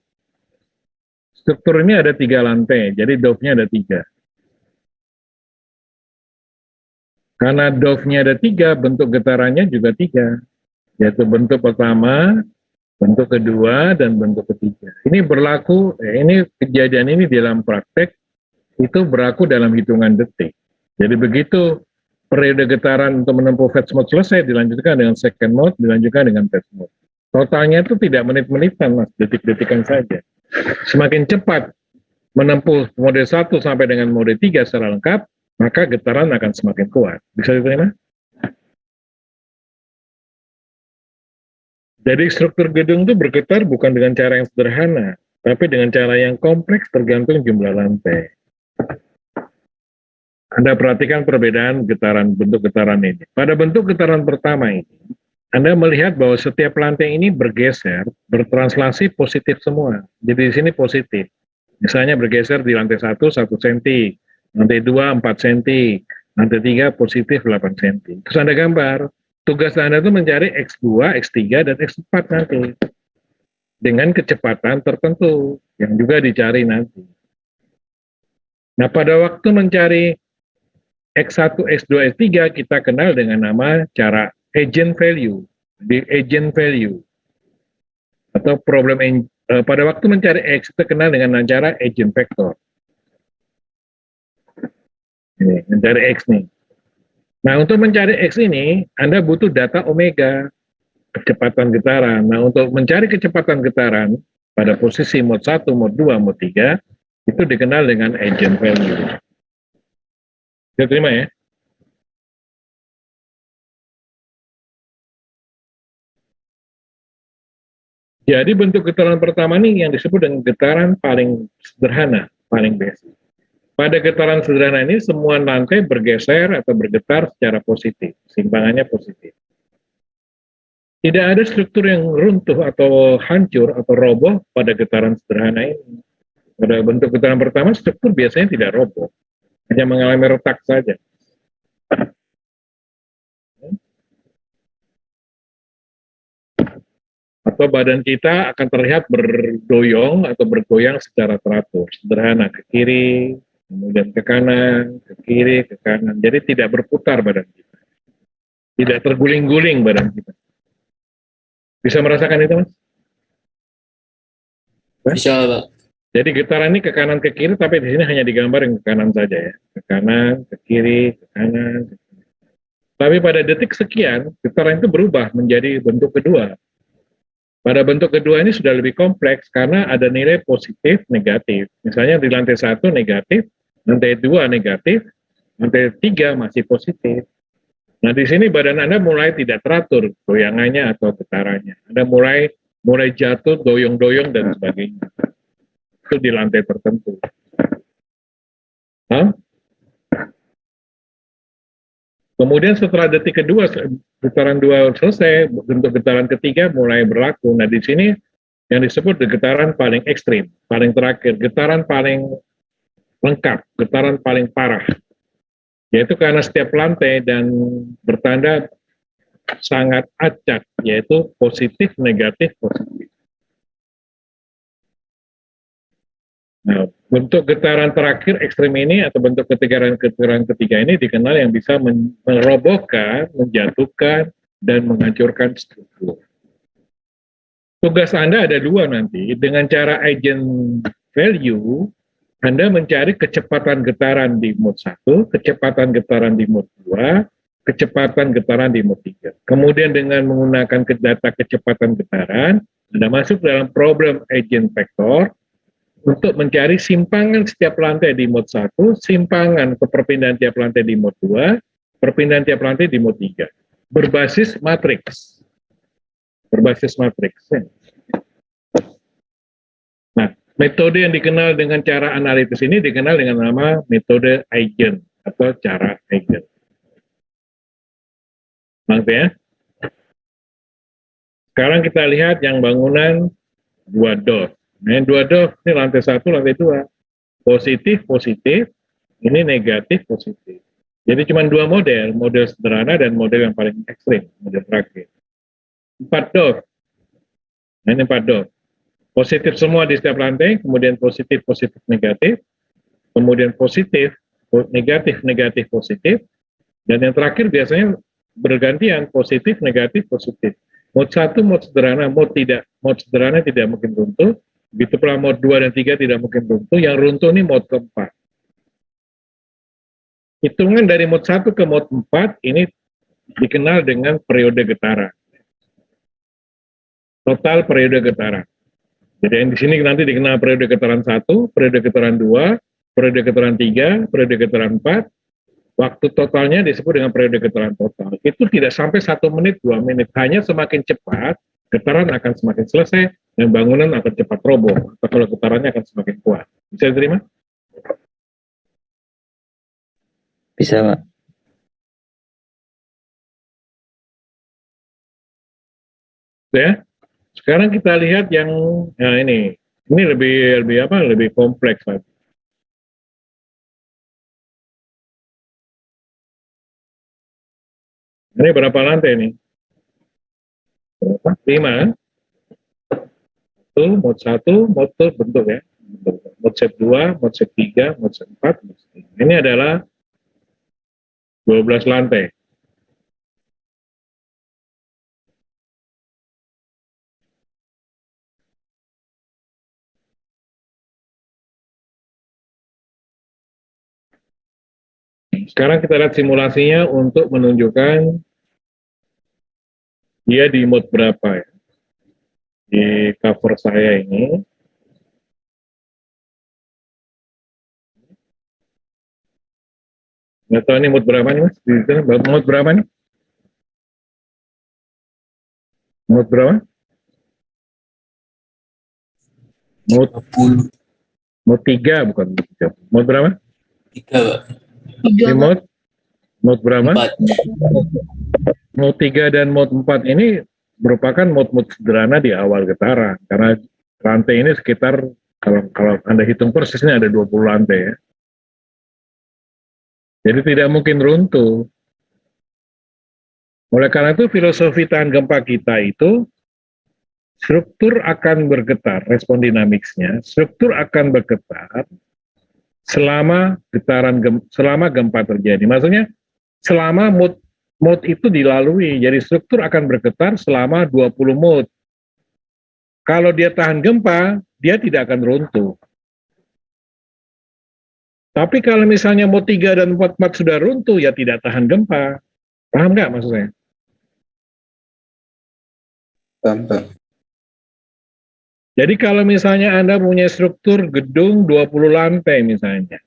Struktur ini ada 3 lantai, jadi dove-nya ada 3. Karena dove-nya ada 3, bentuk getarannya juga 3. Yaitu bentuk pertama, bentuk kedua, dan bentuk ketiga. Ini berlaku, ini kejadian ini dalam praktek, itu berlaku dalam hitungan detik. Jadi begitu periode getaran untuk menempuh first mode selesai, dilanjutkan dengan second mode, dilanjutkan dengan third mode. Totalnya itu tidak menit-menitan, Mas, detik-detikan saja. Semakin cepat menempuh mode 1 sampai dengan mode 3 secara lengkap, maka getaran akan semakin kuat. Bisa diterima? Jadi struktur gedung itu bergetar bukan dengan cara yang sederhana, tapi dengan cara yang kompleks tergantung jumlah lantai. Anda perhatikan perbedaan getaran, bentuk getaran ini. Pada bentuk getaran pertama ini, Anda melihat bahwa setiap lantai ini bergeser, bertranslasi positif semua. Jadi di sini positif. Misalnya bergeser di lantai 1, 1 cm, lantai 2, 4 cm, lantai 3 positif 8 cm. Terus Anda gambar. Tugas Anda itu mencari X2, X3, dan X4 nanti. Dengan kecepatan tertentu, yang juga dicari nanti. Nah, pada waktu mencari X1, X2, X3, kita kenal dengan nama cara agent value. Di agent value. Atau problem, pada waktu mencari X, kita kenal dengan cara agent vector. Ini, mencari X nih. Nah, untuk mencari X ini, Anda butuh data omega, kecepatan getaran. Nah, untuk mencari kecepatan getaran pada posisi mode 1, mode 2, mode 3, itu dikenal dengan agent value. Bisa terima ya? Jadi bentuk getaran pertama ini yang disebut dengan getaran paling sederhana, paling basic. Pada getaran sederhana ini, semua lantai bergeser atau bergetar secara positif, simpangannya positif. Tidak ada struktur yang runtuh atau hancur atau roboh pada getaran sederhana ini. Pada bentuk getaran pertama, struktur biasanya tidak roboh, hanya mengalami retak saja. Atau badan kita akan terlihat berdoyong atau bergoyang secara teratur, sederhana, ke kiri, kemudian ke kanan, ke kiri, ke kanan. Jadi tidak berputar badan kita. Tidak terguling-guling badan kita. Bisa merasakan itu, Mas? Bisa, Pak. Jadi getaran ini ke kanan, ke kiri, tapi di sini hanya digambar yang ke kanan saja ya. Ke kanan, ke kiri, ke kanan. Ke kiri. Tapi pada detik sekian, getaran itu berubah menjadi bentuk kedua. Pada bentuk kedua ini sudah lebih kompleks karena ada nilai positif, negatif. Misalnya di lantai 1 negatif, lantai 2 negatif, lantai 3 masih positif. Nah, di sini badan Anda mulai tidak teratur goyangannya atau getarannya. Anda mulai jatuh, doyong-doyong dan sebagainya. Itu di lantai tertentu. Hah? Kemudian setelah detik kedua, getaran 2 selesai, bentuk getaran ketiga mulai berlaku. Nah, di sini yang disebut getaran paling ekstrim, paling terakhir, getaran paling lengkap, getaran paling parah. Yaitu karena setiap lantai dan bertanda sangat acak, yaitu positif, negatif, positif. Nah, bentuk getaran terakhir ekstrim ini atau bentuk getaran ketiga ini dikenal yang bisa merobohkan, menjatuhkan, dan menghancurkan struktur. Tugas Anda ada dua nanti. Dengan cara eigenvalue, Anda mencari kecepatan getaran di mode 1, kecepatan getaran di mode 2, kecepatan getaran di mode 3. Kemudian dengan menggunakan data kecepatan getaran, Anda masuk dalam problem eigenvector, untuk mencari simpangan setiap lantai di mode 1, simpangan ke perpindahan tiap lantai di mode 2, perpindahan tiap lantai di mode 3. Berbasis matriks. Berbasis matriks. Nah, metode yang dikenal dengan cara analitis ini dikenal dengan nama metode Eigen atau cara Eigen. Maksudnya, sekarang kita lihat yang bangunan 2 DOS. Nah, yang 2 DOS ini lantai 1, lantai 2. Positif, positif, ini negatif, positif. Jadi cuma 2 model, model sederhana dan model yang paling ekstrim, model terakhir. 4 DOS. Nah, ini 4 DOS. Positif semua di setiap lantai, kemudian positif, positif, negatif, kemudian positif, negatif, negatif, positif, dan yang terakhir biasanya bergantian, positif, negatif, positif. Mode 1, mode sederhana, mode sederhana tidak mungkin runtuh, begitu pula mode 2 dan 3 tidak mungkin runtuh, yang runtuh ini mode keempat. Hitungan dari mode 1 ke mode 4 ini dikenal dengan periode getaran. Total periode getaran. Jadi yang di sini nanti dikenal periode getaran 1, periode getaran 2, periode getaran 3, periode getaran 4, waktu totalnya disebut dengan periode getaran total. Itu tidak sampai 1 menit, 2 menit. Hanya semakin cepat, getaran akan semakin selesai, dan bangunan akan cepat roboh. Atau kalau getarannya akan semakin kuat. Bisa diterima? Bisa, Pak. Ya. Sekarang kita lihat yang ini lebih kompleks lagi. Ini berapa lantai ini? 5. Itu mode 1, mode bentuk ya. Mode set 2, mode set 3, mode set 4. Ini adalah 12 lantai. Sekarang kita lihat simulasinya untuk menunjukkan dia di mode berapa ya. Di cover saya ini. Nggak tahu ini mode berapa nih Mas? Mode berapa nih? Mode berapa? Mode 3 bukan mode 3. Mode berapa? 3, Pak. Di mode berapa? 4. Mode 3 dan mode 4 ini merupakan mode-mode sederhana di awal getaran. Karena lantai ini sekitar, kalau Anda hitung persis ini ada 20 lantai ya. Jadi tidak mungkin runtuh. Oleh karena itu filosofi tahan gempa kita itu, struktur akan bergetar, respon dinamiksnya, struktur akan bergetar selama gempa terjadi. Maksudnya selama mode itu dilalui, jadi struktur akan bergetar selama 20 mode. Kalau dia tahan gempa, dia tidak akan runtuh. Tapi kalau misalnya mode 3 dan 4 sudah runtuh, ya tidak tahan gempa. Paham nggak maksud saya? Paham, Pak. Jadi kalau misalnya Anda punya struktur gedung 20 lantai misalnya.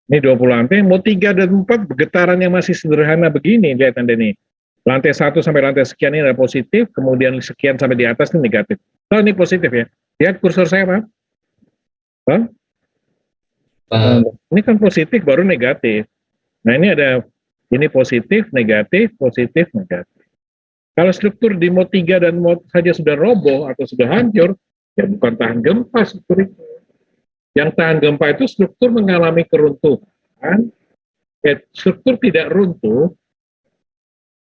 Ini 20 lantai, mode 3 dan 4 getarannya masih sederhana begini, lihat Anda nih. Lantai 1 sampai lantai sekian ini adalah positif, kemudian sekian sampai di atas ini negatif. Oh, ini positif ya. Lihat kursor saya, Pak. Paham? Paham. Ini kan positif baru negatif. Nah ini ada ini positif, negatif, negatif. Kalau struktur di mode 3 dan mode saja sudah roboh atau sudah hancur, ya bukan tahan gempa struktur itu. Yang tahan gempa itu struktur mengalami keruntuhan, struktur tidak runtuh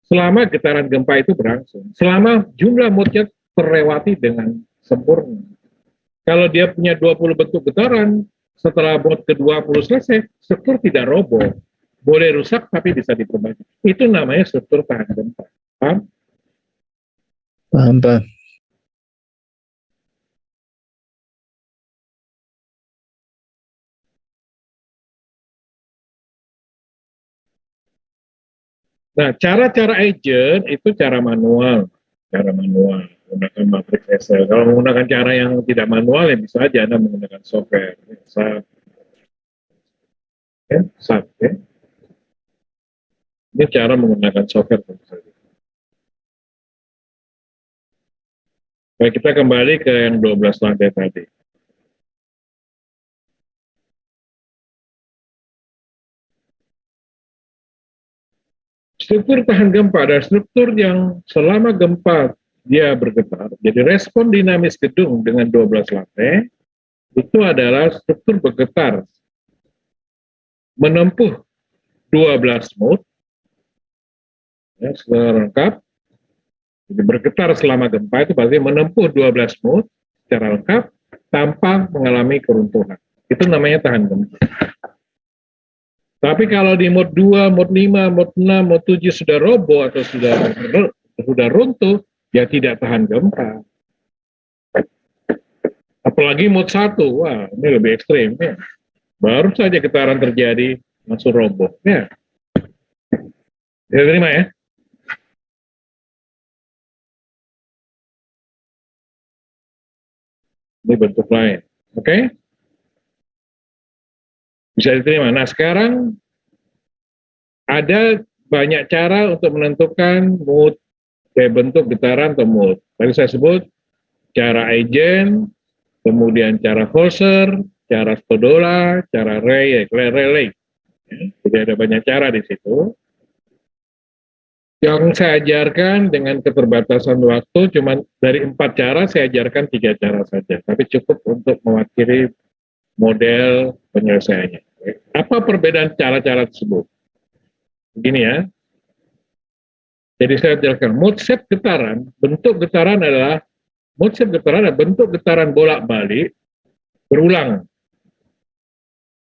selama getaran gempa itu berlangsung. Selama jumlah mode-nya terlewati dengan sempurna. Kalau dia punya 20 bentuk getaran, setelah mode ke-20 selesai, struktur tidak roboh. Boleh rusak tapi bisa diperbaiki. Itu namanya struktur tahan gempa. Paham? Paham, Pak. Nah, cara-cara agent itu cara manual. Menggunakan matrix Excel. Kalau menggunakan cara yang tidak manual, ya bisa aja Anda menggunakan software. SAP. Ya, SAP, ya. Ini cara menggunakan software tentu saja. Baik, kita kembali ke yang 12 lantai tadi. Struktur tahan gempa adalah struktur yang selama gempa dia bergetar, jadi respon dinamis gedung dengan 12 lantai, itu adalah struktur bergetar menempuh 12 mode, ya, secara lengkap. Jadi bergetar selama gempa itu berarti menempuh 12 mode secara lengkap tanpa mengalami keruntuhan. Itu namanya tahan gempa. Tapi kalau di mode 2, mode 5, mode 6, mode 7 sudah roboh atau sudah runtuh, ya tidak tahan gempa. Apalagi mode 1, wah ini lebih ekstrim. Ya. Baru saja getaran terjadi, langsung roboh. Ya. Bisa terima ya? Ini bentuk lain. Oke? Bisa diterima. Nah, sekarang ada banyak cara untuk menentukan mood, bentuk getaran atau mood. Tadi saya sebut cara agent, kemudian cara Holzer, cara Stodola, cara relay. Jadi ada banyak cara di situ. Yang saya ajarkan dengan keterbatasan waktu, cuma dari 4 cara saya ajarkan 3 cara saja. Tapi cukup untuk mewakili model penyelesaiannya. Apa perbedaan cara-cara tersebut? Begini ya. Jadi saya jelaskan, mode shape getaran, bentuk getaran adalah mode shape getaran adalah bentuk getaran bolak-balik berulang.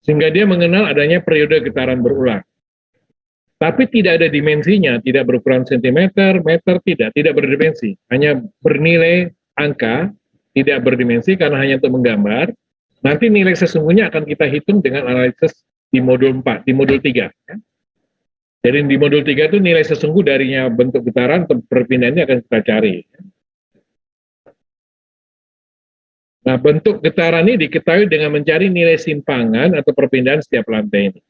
Sehingga dia mengenal adanya periode getaran berulang. Tapi tidak ada dimensinya, tidak berukuran sentimeter, meter, tidak berdimensi. Hanya bernilai angka, tidak berdimensi karena hanya untuk menggambar. Nanti nilai sesungguhnya akan kita hitung dengan analisis di modul 4, di modul 3. Ya. Jadi di modul 3 itu nilai sesungguh darinya bentuk getaran atau perpindahannya akan kita cari. Nah, bentuk getaran ini diketahui dengan mencari nilai simpangan atau perpindahan setiap lantai ini.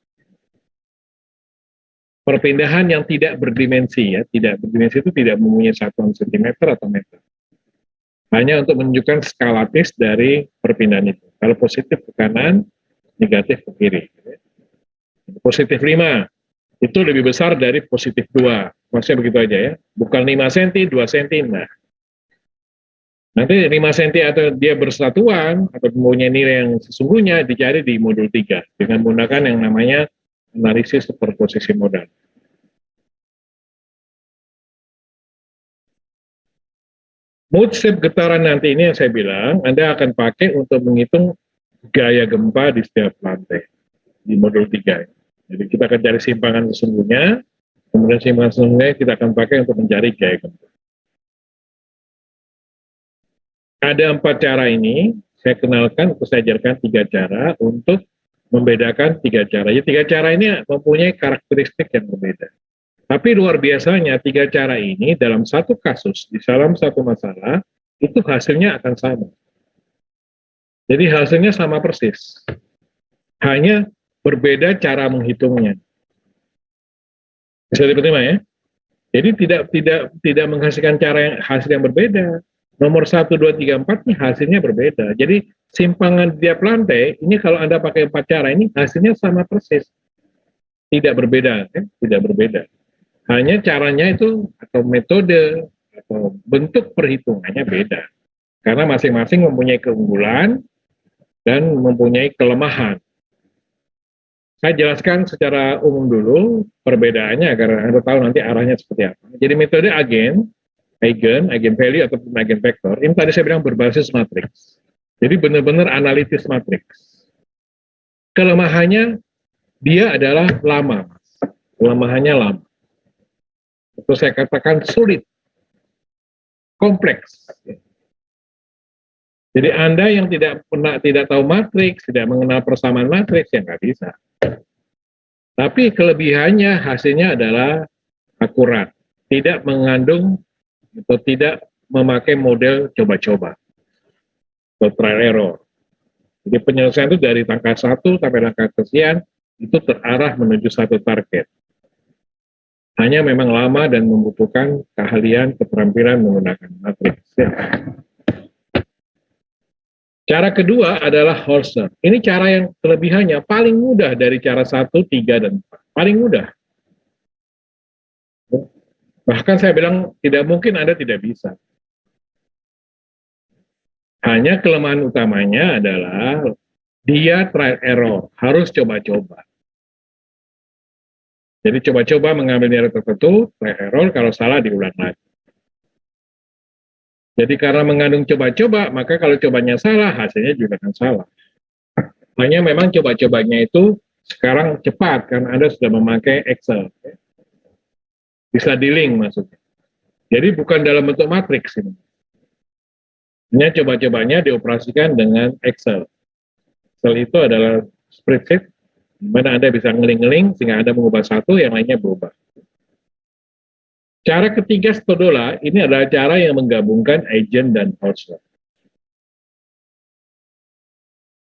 Perpindahan yang tidak berdimensi, ya, tidak berdimensi itu tidak mempunyai satuan sentimeter atau meter. Hanya untuk menunjukkan skalatis dari perpindahan itu. Kalau positif ke kanan, negatif ke kiri. Positif 5, itu lebih besar dari positif 2. Maksudnya begitu aja ya. Bukan 5 cm, 2 cm. Nah, nanti 5 cm atau dia bersatuan, atau mempunyai nilai yang sesungguhnya, dicari di modul 3. Dengan menggunakan yang namanya analisis superposisi modal. Mode shape getaran nanti ini yang saya bilang, Anda akan pakai untuk menghitung gaya gempa di setiap lantai di modul 3. Jadi kita akan cari simpangan sesungguhnya, kemudian simpangan sesungguhnya kita akan pakai untuk mencari gaya gempa. Ada 4 cara ini, saya kenalkan, saya ajarkan 3 cara untuk membedakan 3 cara. Jadi 3 cara ini mempunyai karakteristik yang berbeda. Tapi luar biasanya 3 cara ini dalam satu kasus, di dalam satu masalah, itu hasilnya akan sama. Jadi hasilnya sama persis. Hanya berbeda cara menghitungnya. Bisa diterima ya? Jadi tidak menghasilkan hasil yang berbeda, Nomor 1, 2, 3, 4 nih hasilnya berbeda. Jadi simpangan tiap lantai, ini kalau Anda pakai 4 cara ini, hasilnya sama persis. Tidak berbeda, kan? Tidak berbeda. Hanya caranya itu, atau metode, atau bentuk perhitungannya beda. Karena masing-masing mempunyai keunggulan dan mempunyai kelemahan. Saya jelaskan secara umum dulu perbedaannya agar Anda tahu nanti arahnya seperti apa. Jadi metode eigen value ataupun eigen vector, ini tadi saya bilang berbasis matriks. Jadi benar-benar analitis matriks. Kelemahannya dia adalah lama. Kelemahannya lama. Itu saya katakan sulit. Kompleks. Jadi Anda yang tidak tahu matriks, tidak mengenal persamaan matriks, ya nggak bisa. Tapi kelebihannya hasilnya adalah akurat, tidak mengandung atau tidak memakai model coba-coba atau trial error. Jadi penyelesaian itu dari angka 1 sampai angka sekian itu terarah menuju satu target. Hanya memang lama dan membutuhkan keahlian, keterampilan menggunakan matriks. Ya. Cara kedua adalah Holzer. Ini cara yang kelebihannya paling mudah dari cara 1, 3, dan 4. Paling mudah. Bahkan saya bilang tidak mungkin Anda tidak bisa. Hanya kelemahan utamanya adalah dia trial error, harus coba-coba. Jadi coba-coba mengambil nilai tertentu, trial error, kalau salah diulang lagi. Jadi karena mengandung coba-coba, maka kalau cobanya salah, hasilnya juga akan salah. Hanya memang coba-cobanya itu sekarang cepat, karena Anda sudah memakai Excel. Bisa di-link maksudnya. Jadi bukan dalam bentuk matriks ini. Hanya coba-cobanya dioperasikan dengan Excel. Excel itu adalah spreadsheet, di mana Anda bisa ngeling-ngeling, sehingga Anda mengubah satu, yang lainnya berubah. Cara ketiga Stodola, ini adalah cara yang menggabungkan Eigen dan Holzer.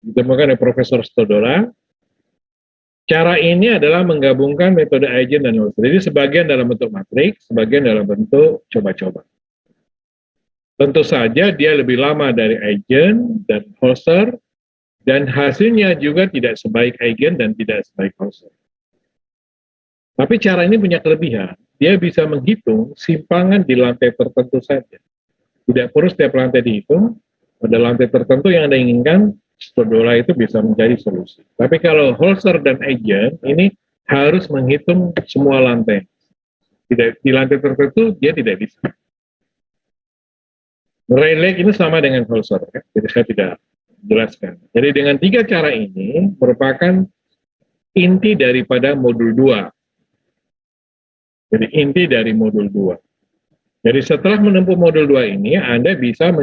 Ditemukan oleh Profesor Stodola. Cara ini adalah menggabungkan metode Eigen dan Holzer. Jadi sebagian dalam bentuk matriks, sebagian dalam bentuk coba-coba. Tentu saja dia lebih lama dari Eigen dan Holzer, dan hasilnya juga tidak sebaik Eigen dan tidak sebaik Holzer. Tapi cara ini punya kelebihan. Dia bisa menghitung simpangan di lantai tertentu saja. Tidak perlu setiap lantai dihitung, pada lantai tertentu yang Anda inginkan, Stodola itu bisa menjadi solusi. Tapi kalau Holzer dan Eigen, ini harus menghitung semua lantai. Tidak, di lantai tertentu, dia tidak bisa. Rayleigh ini sama dengan Holzer, ya? Jadi saya tidak jelaskan. Jadi dengan 3 cara ini, merupakan inti daripada modul 2. Jadi inti dari modul 2. Jadi setelah menempuh modul 2 ini, Anda bisa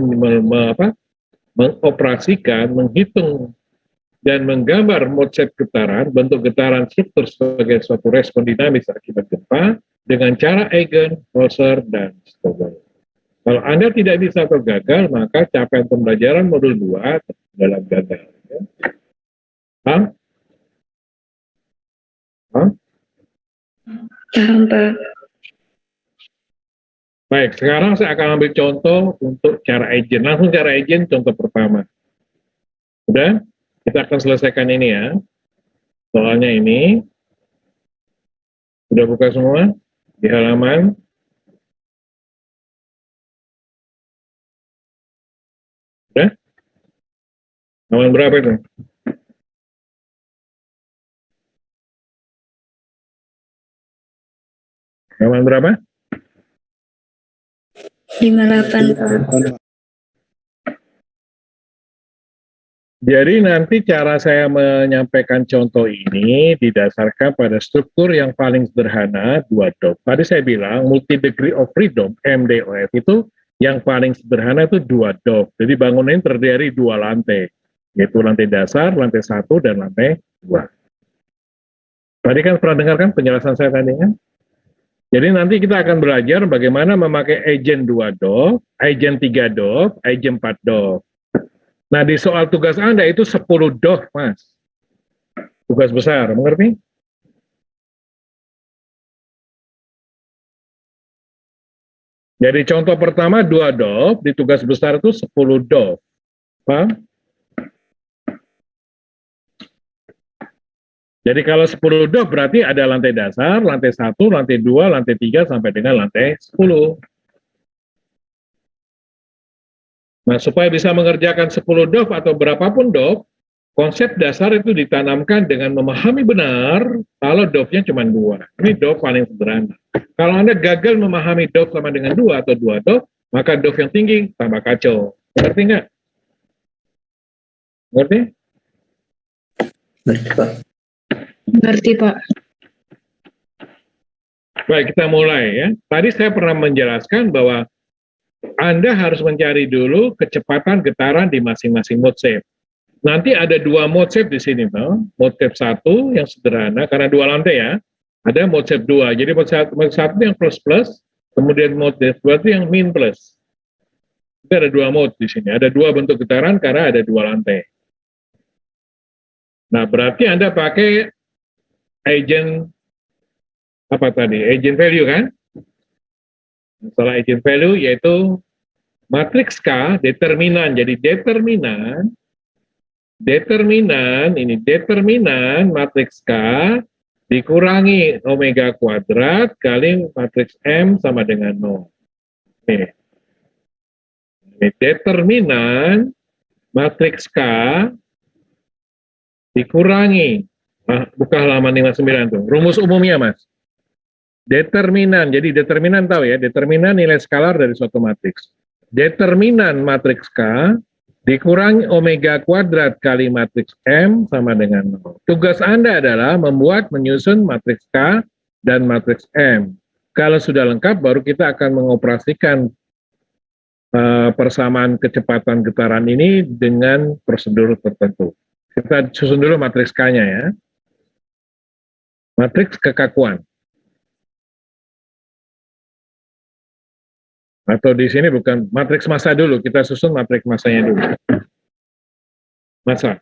mengoperasikan, menghitung, dan menggambar mode set getaran, bentuk getaran struktur sebagai suatu respon dinamis akibat gempa, dengan cara Eigen, Holzer, dan Stodola. Kalau Anda tidak bisa atau gagal, maka capaian pembelajaran modul 2 dalam gagal. Paham? Paham? Paham, Pak. Baik, sekarang saya akan ambil contoh untuk cara Eigen. Langsung cara Eigen, contoh pertama. Sudah? Kita akan selesaikan ini ya. Soalnya ini. Sudah buka semua? Di halaman. Sudah? Halaman berapa itu? Halaman berapa? 58, Pak. Jadi nanti cara saya menyampaikan contoh ini didasarkan pada struktur yang paling sederhana, 2 dop. Tadi saya bilang multi degree of freedom, MDOF, itu yang paling sederhana itu 2 dop. Jadi bangunan ini terdiri dari 2 lantai, yaitu lantai dasar, lantai 1, dan lantai 2. Tadi kan pernah dengarkan penjelasan saya tadi kan? Jadi nanti kita akan belajar bagaimana memakai Eigen 2 dop, Eigen 3 dop, Eigen 4 dop. Nah, di soal tugas Anda itu 10 dop, Mas. Tugas besar, mengerti? Jadi contoh pertama 2 dov, di tugas besar itu 10 dov. Paham? Jadi kalau 10 dov berarti ada lantai dasar, lantai 1, lantai 2, lantai 3, sampai dengan lantai 10. Nah, supaya bisa mengerjakan 10 dov atau berapapun dov, konsep dasar itu ditanamkan dengan memahami benar kalau dovnya cuma 2. Ini dov paling sederhana. Kalau Anda gagal memahami dov sama dengan 2 atau 2 dov, maka dov yang tinggi tambah kacau. Ngerti nggak? Ngerti? Ngerti, Pak. Ngerti, Pak. Baik, kita mulai ya. Tadi saya pernah menjelaskan bahwa Anda harus mencari dulu kecepatan getaran di masing-masing mode shape. Nanti ada 2 mode shape di sini, Pak. Mode shape 1 yang sederhana, karena 2 lantai ya. Ada mode shape 2. Jadi mode 1 yang plus-plus, kemudian mode shape 2 itu yang min plus. Itu ada 2 mode di sini. Ada 2 bentuk getaran karena ada 2 lantai. Nah, berarti Anda pakai agent apa tadi? Agent value kan? Masalah agent value yaitu matriks K determinan. Jadi determinan matriks K dikurangi omega kuadrat kali matriks M sama dengan 0. Ini determinan matriks K dikurangi, buka halaman 59 tuh, rumus umumnya Mas. Determinan, jadi determinan tahu ya, determinan nilai skalar dari suatu matriks. Determinan matriks K dikurangi omega kuadrat kali matriks M sama dengan 0. Tugas Anda adalah menyusun matriks K dan matriks M. Kalau sudah lengkap, baru kita akan mengoperasikan persamaan kecepatan getaran ini dengan prosedur tertentu. Kita susun dulu matriks K-nya ya. Matriks kekakuan. Atau di sini bukan matriks massa dulu, kita susun matriks massanya dulu. Massa.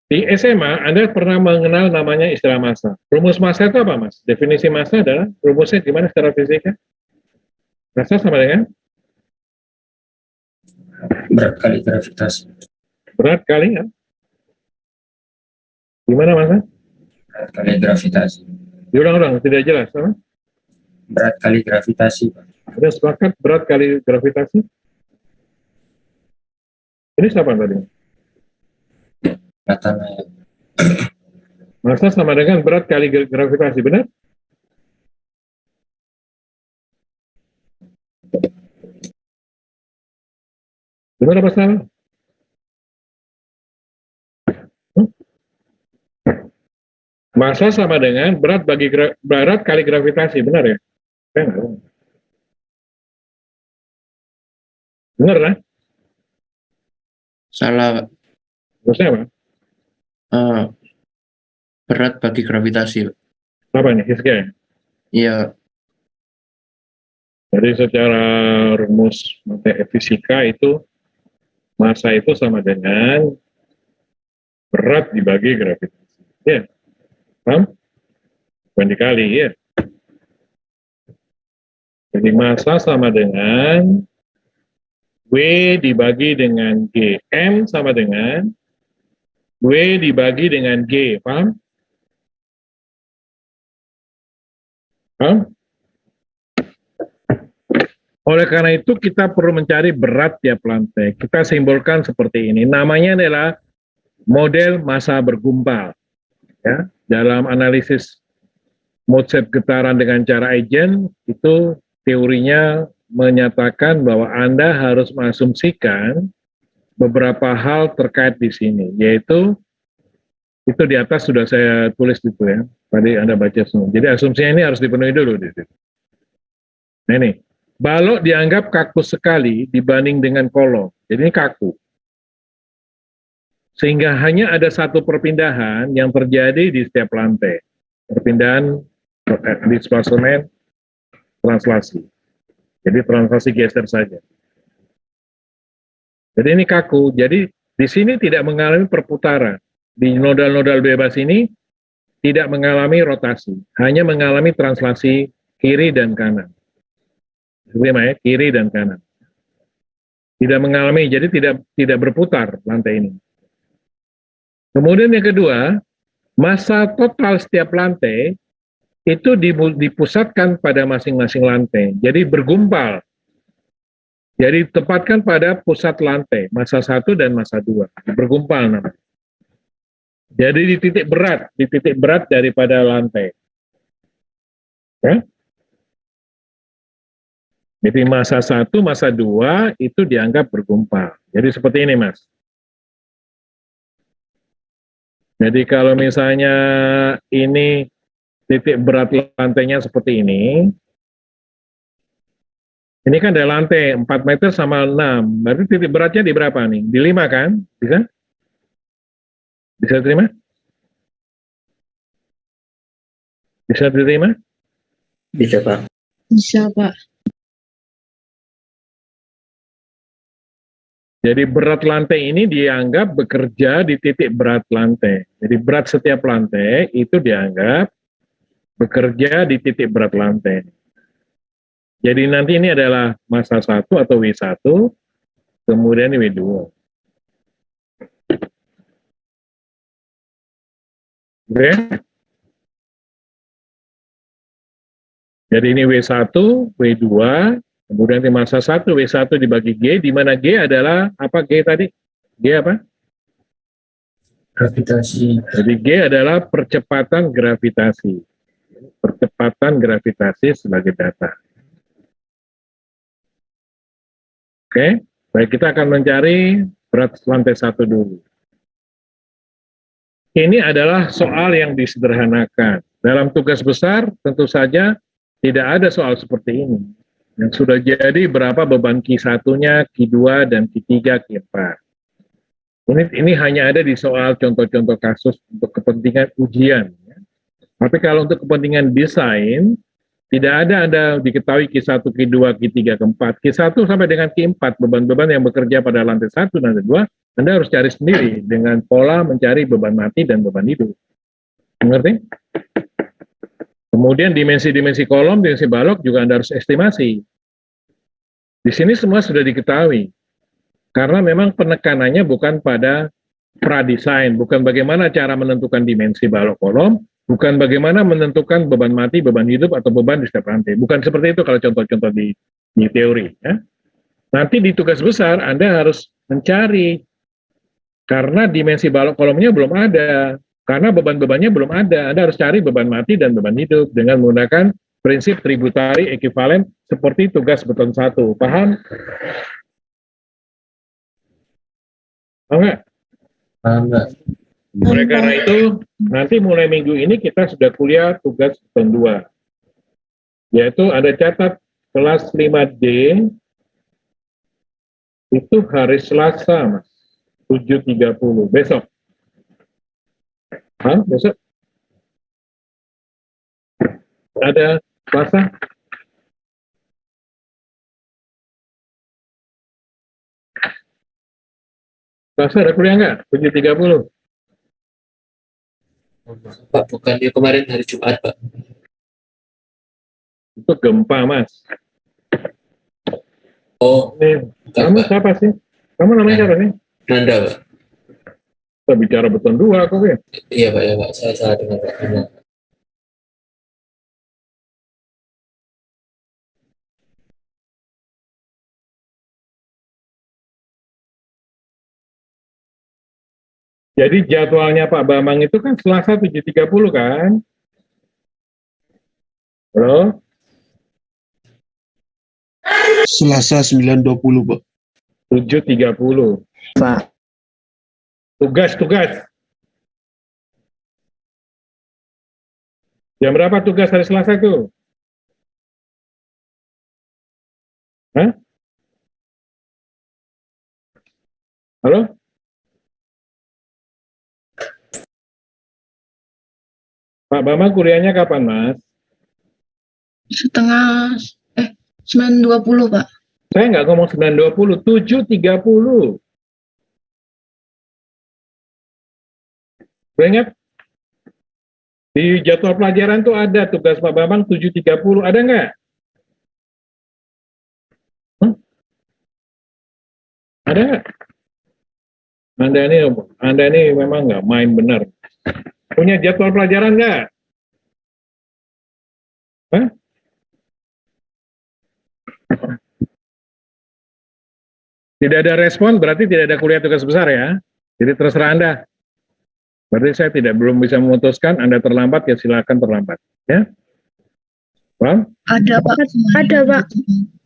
Di SMA, Anda pernah mengenal namanya istilah massa. Rumus massa itu apa, Mas? Definisi massa adalah, rumusnya gimana secara fisika? Massa sama dengan? Berat kali gravitasi. Berat kali ya? Gimana massa? Berat kali gravitasi. Diulang-ulang, tidak jelas. Apa? Berat kali gravitasi, Pak. Ada sepakat berat kali gravitasi? Ini siapa tadi? Katanya Massa sama dengan berat kali gravitasi, benar? Benar apa salah? Massa sama dengan berat kali gravitasi, benar ya? Benar kan? Salah, Pak. Maksudnya apa? Berat bagi gravitasi, Pak. Apa ini? Fisika ya? Iya, Jadi secara rumus fisika itu massa itu sama dengan berat dibagi gravitasi. Ya, paham? Bukan dikali, ya. Jadi massa sama dengan W dibagi dengan G. M sama dengan W dibagi dengan G. Paham? Paham? Oleh karena itu kita perlu mencari berat tiap lantai. Kita simbolkan seperti ini. Namanya adalah model massa bergumpal. Ya, dalam analisis mode shape getaran dengan cara agent itu teorinya menyatakan bahwa Anda harus mengasumsikan beberapa hal terkait di sini, yaitu itu di atas sudah saya tulis gitu ya. Tadi Anda baca semua. Jadi asumsinya ini harus dipenuhi dulu di situ. Nah ini, balok dianggap kaku sekali dibanding dengan kolom. Jadi ini kaku. Sehingga hanya ada satu perpindahan yang terjadi di setiap lantai. Perpindahan displacement translasi. Jadi translasi geser saja. Jadi ini kaku. Jadi di sini tidak mengalami perputaran. Di nodal-nodal bebas ini tidak mengalami rotasi. Hanya mengalami translasi kiri dan kanan. Terima ya, kiri dan kanan. Tidak mengalami, jadi tidak berputar lantai ini. Kemudian yang kedua, massa total setiap lantai itu dipusatkan pada masing-masing lantai. Jadi bergumpal. Jadi tempatkan pada pusat lantai, massa 1 dan massa 2. Bergumpal namanya. Jadi di titik berat daripada lantai. Ya? Jadi massa 1, massa 2 itu dianggap bergumpal. Jadi seperti ini, Mas. Jadi kalau misalnya ini titik berat lantainya seperti ini kan ada lantai 4 meter sama 6. Berarti titik beratnya di berapa nih? Di 5 kan? Bisa? Bisa terima? Bisa diterima? Bisa, Pak. Bisa, Pak. Jadi berat lantai ini dianggap bekerja di titik berat lantai. Jadi berat setiap lantai itu dianggap bekerja di titik berat lantai. Jadi nanti ini adalah massa 1 atau W1, kemudian W2. Oke? Jadi ini W1, W2, kemudian di massa 1, W1 dibagi G, di mana G adalah, apa G tadi? G apa? Gravitasi. Jadi G adalah percepatan gravitasi. Percepatan gravitasi sebagai data. Oke, baik, kita akan mencari berat lantai 1 dulu. Ini adalah soal yang disederhanakan. Dalam tugas besar tentu saja tidak ada soal seperti ini. Yang sudah jadi berapa beban Q1-nya, Q2, dan Q3, Q4. Ini hanya ada di soal contoh-contoh kasus untuk kepentingan ujian. Tapi kalau untuk kepentingan desain, tidak ada Anda diketahui Q1, Q2, Q3, Q4. Q1 sampai dengan Q4, beban-beban yang bekerja pada lantai 1 dan lantai 2, Anda harus cari sendiri dengan pola mencari beban mati dan beban hidup. Mengerti? Kemudian dimensi-dimensi kolom, dimensi balok juga Anda harus estimasi. Di sini semua sudah diketahui. Karena memang penekanannya bukan pada pradesain, bukan bagaimana cara menentukan dimensi balok kolom, bukan bagaimana menentukan beban mati, beban hidup, atau beban di setiap lantai. Bukan seperti itu kalau contoh-contoh di teori. Ya. Nanti di tugas besar Anda harus mencari, karena dimensi balok kolomnya belum ada, karena beban-bebannya belum ada. Anda harus cari beban mati dan beban hidup dengan menggunakan prinsip tributari ekivalen seperti tugas beton 1. Paham? Paham nggak? Paham, Pak. Oleh karena itu, nanti mulai minggu ini kita sudah kuliah tugas beton 2. Yaitu ada catat kelas 5D, itu hari Selasa, Mas. 7.30, besok. Hah, besok? Ada Selasa? Selasa ada kuliah nggak? 7.30. Pak, bukannya kemarin hari Jumat, Pak. Itu gempa, Mas. Oh, Ini, bukan, kamu Pak. siapa sih? Kamu namanya siapa sih? Nanda, Pak. Kita bicara beton 2, kok ya? Iya, Pak, ya, Pak. Saya salah dengar, Pak. Benar. Jadi jadwalnya Pak Bambang itu kan Selasa 7.30 kan? Halo? Selasa 9.20, Pak. 7.30. Pak. Tugas. Jam berapa tugas hari Selasa itu? Hah? Halo? Pak Bambang kuliahnya kapan, Mas? Setengah, 9.20, Pak. Saya nggak ngomong 9.20, 7.30. Ingat? Di jadwal pelajaran tuh ada tugas Pak Bambang 7.30, ada nggak? Ada nggak? Anda ini memang nggak main benar. Punya jadwal pelajaran nggak? Hah? Tidak ada respon, berarti tidak ada kuliah tugas besar ya. Jadi terserah Anda. Berarti saya belum bisa memutuskan. Anda terlambat, ya silakan terlambat. Ya, paham? Ada Pak. Ada, Pak.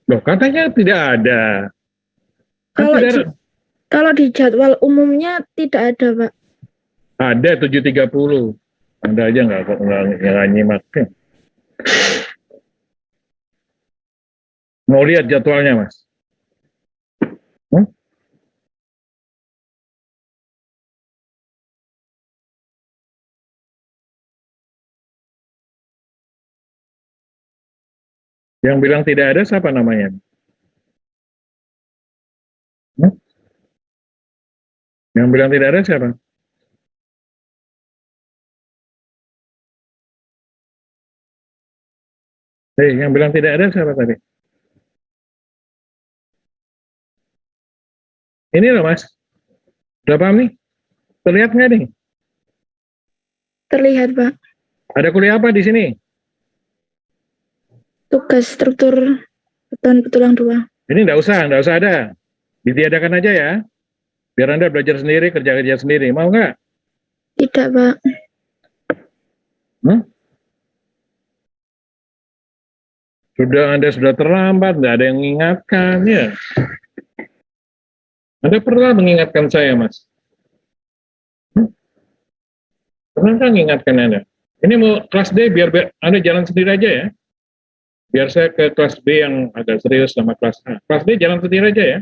Loh, katanya tidak ada. Kan Kalau tidak ada. Kalau di jadwal umumnya tidak ada, Pak. Ada 7.30. Anda aja nggak nyimak. Mau lihat jadwalnya, Mas? Yang bilang tidak ada siapa namanya? Yang bilang tidak ada siapa? Yang bilang tidak ada siapa tadi? Ini loh Mas. Udah paham nih? Terlihat nggak nih? Terlihat, Pak. Ada kuliah apa di sini? Tugas struktur beton petulang 2. Ini nggak usah ada. Ditiadakan aja ya. Biar Anda belajar sendiri, kerja sendiri. Mau nggak? Tidak, Pak. Anda sudah terlambat, nggak ada yang mengingatkan ya. Anda pernah mengingatkan saya, Mas? Pernah nggak mengingatkan Anda? Ini mau kelas D, biar Anda jalan sendiri aja ya. Biar saya ke kelas B yang agak serius sama kelas A. Kelas D jalan sendiri aja ya.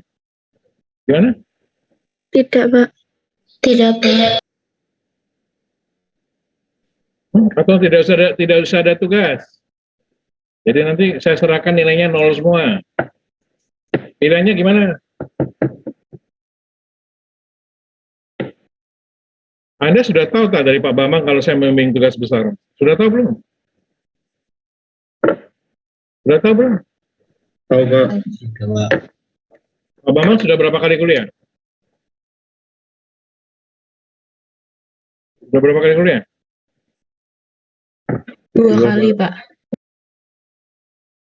Gimana? Tidak, Pak. Tidak Pak. Atau tidak usah ada tugas. Jadi nanti saya serahkan nilainya 0 semua. Nilainya gimana? Anda sudah tahu tak dari Pak Bambang kalau saya membimbing tugas besar? Sudah tahu belum? Sudah tahu belum? Tahu Pak. Pak Bambang sudah berapa kali kuliah? Sudah berapa kali kuliah? 2 kali Pak.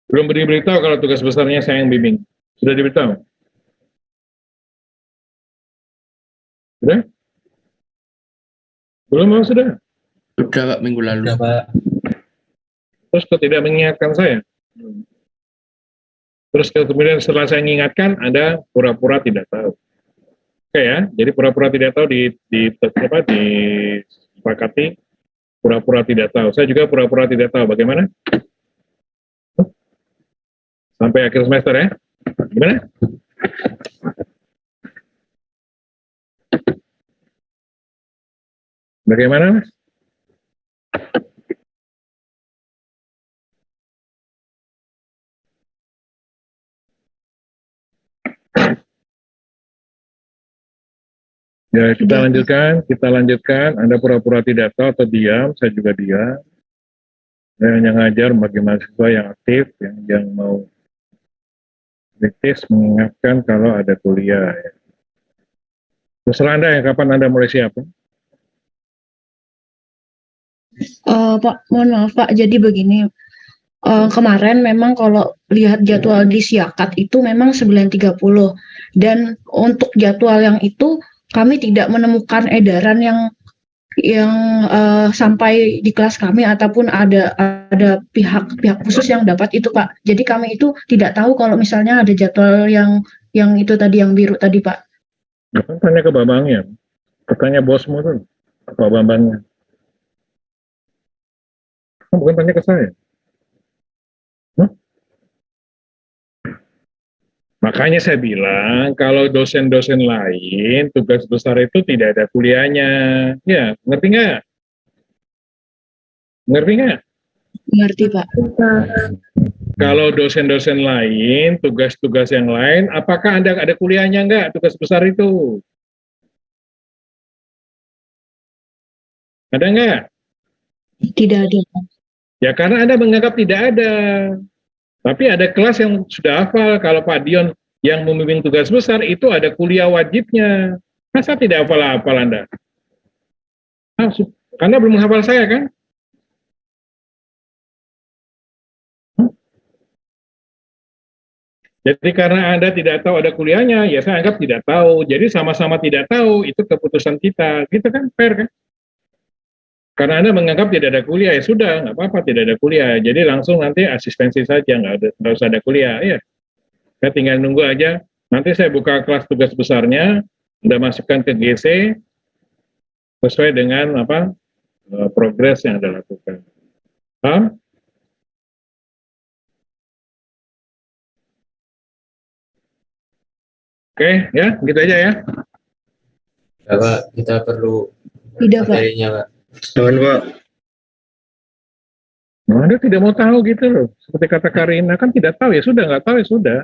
Belum diberitahu kalau tugas besarnya saya yang bimbing. Sudah diberitahu? Sudah? Belum mau sudah? Sudah Pak, minggu lalu. Sudah, Pak. Terus kok tidak mengingatkan saya? Terus kemudian setelah saya mengingatkan, Anda pura-pura tidak tahu. Oke ya, jadi pura-pura tidak tahu disepakati, pura-pura tidak tahu. Saya juga pura-pura tidak tahu. Bagaimana? Sampai akhir semester ya? Gimana? Bagaimana, Mas? Ya, kita lanjutkan. Anda pura-pura tidak tahu atau diam, saya juga diam. Saya hanya ngajar bagi mahasiswa yang aktif, yang mau kritis, mengingatkan kalau ada kuliah. Ya. Terserah Anda ya, kapan Anda mulai siap? Pak, mohon maaf Pak, jadi begini. Kemarin memang kalau lihat jadwal di Siakat itu memang 9.30 dan untuk jadwal yang itu kami tidak menemukan edaran yang sampai di kelas kami ataupun ada pihak khusus yang dapat itu Pak. Jadi kami itu tidak tahu kalau misalnya ada jadwal yang itu tadi yang biru tadi Pak. Tanya ke Bambangnya, tanya bosmu tuh, Pak Bambangnya. Bukan tanya ke saya. Makanya saya bilang, kalau dosen-dosen lain, tugas besar itu tidak ada kuliahnya. Ya, ngerti nggak? Ngerti nggak? Ngerti Pak. Kalau dosen-dosen lain, tugas-tugas yang lain, apakah Anda ada kuliahnya nggak, tugas besar itu? Ada nggak? Tidak ada Pak. Ya karena Anda menganggap tidak ada. Tapi ada kelas yang sudah hafal, kalau Pak Dion yang membimbing tugas besar itu ada kuliah wajibnya. Masa tidak hafal-hafal Anda? Anda belum hafal saya kan? Jadi karena Anda tidak tahu ada kuliahnya, ya saya anggap tidak tahu. Jadi sama-sama tidak tahu, itu keputusan kita. Gitu kan, fair kan? Karena Anda menganggap tidak ada kuliah, ya sudah, nggak apa-apa, tidak ada kuliah. Jadi langsung nanti asistensi saja, nggak usah ada kuliah. Ya, saya tinggal nunggu aja. Nanti saya buka kelas tugas besarnya, Anda masukkan ke GC, sesuai dengan progres yang Anda lakukan. Paham? Oke, ya, gitu aja ya. Ya, Pak, kita perlu Tidak, Pak. materinya, Pak. Jangan Pak. Nah, Anda tidak mau tahu gitu loh. Seperti kata Karina, kan tidak tahu, ya sudah, nggak tahu, ya sudah.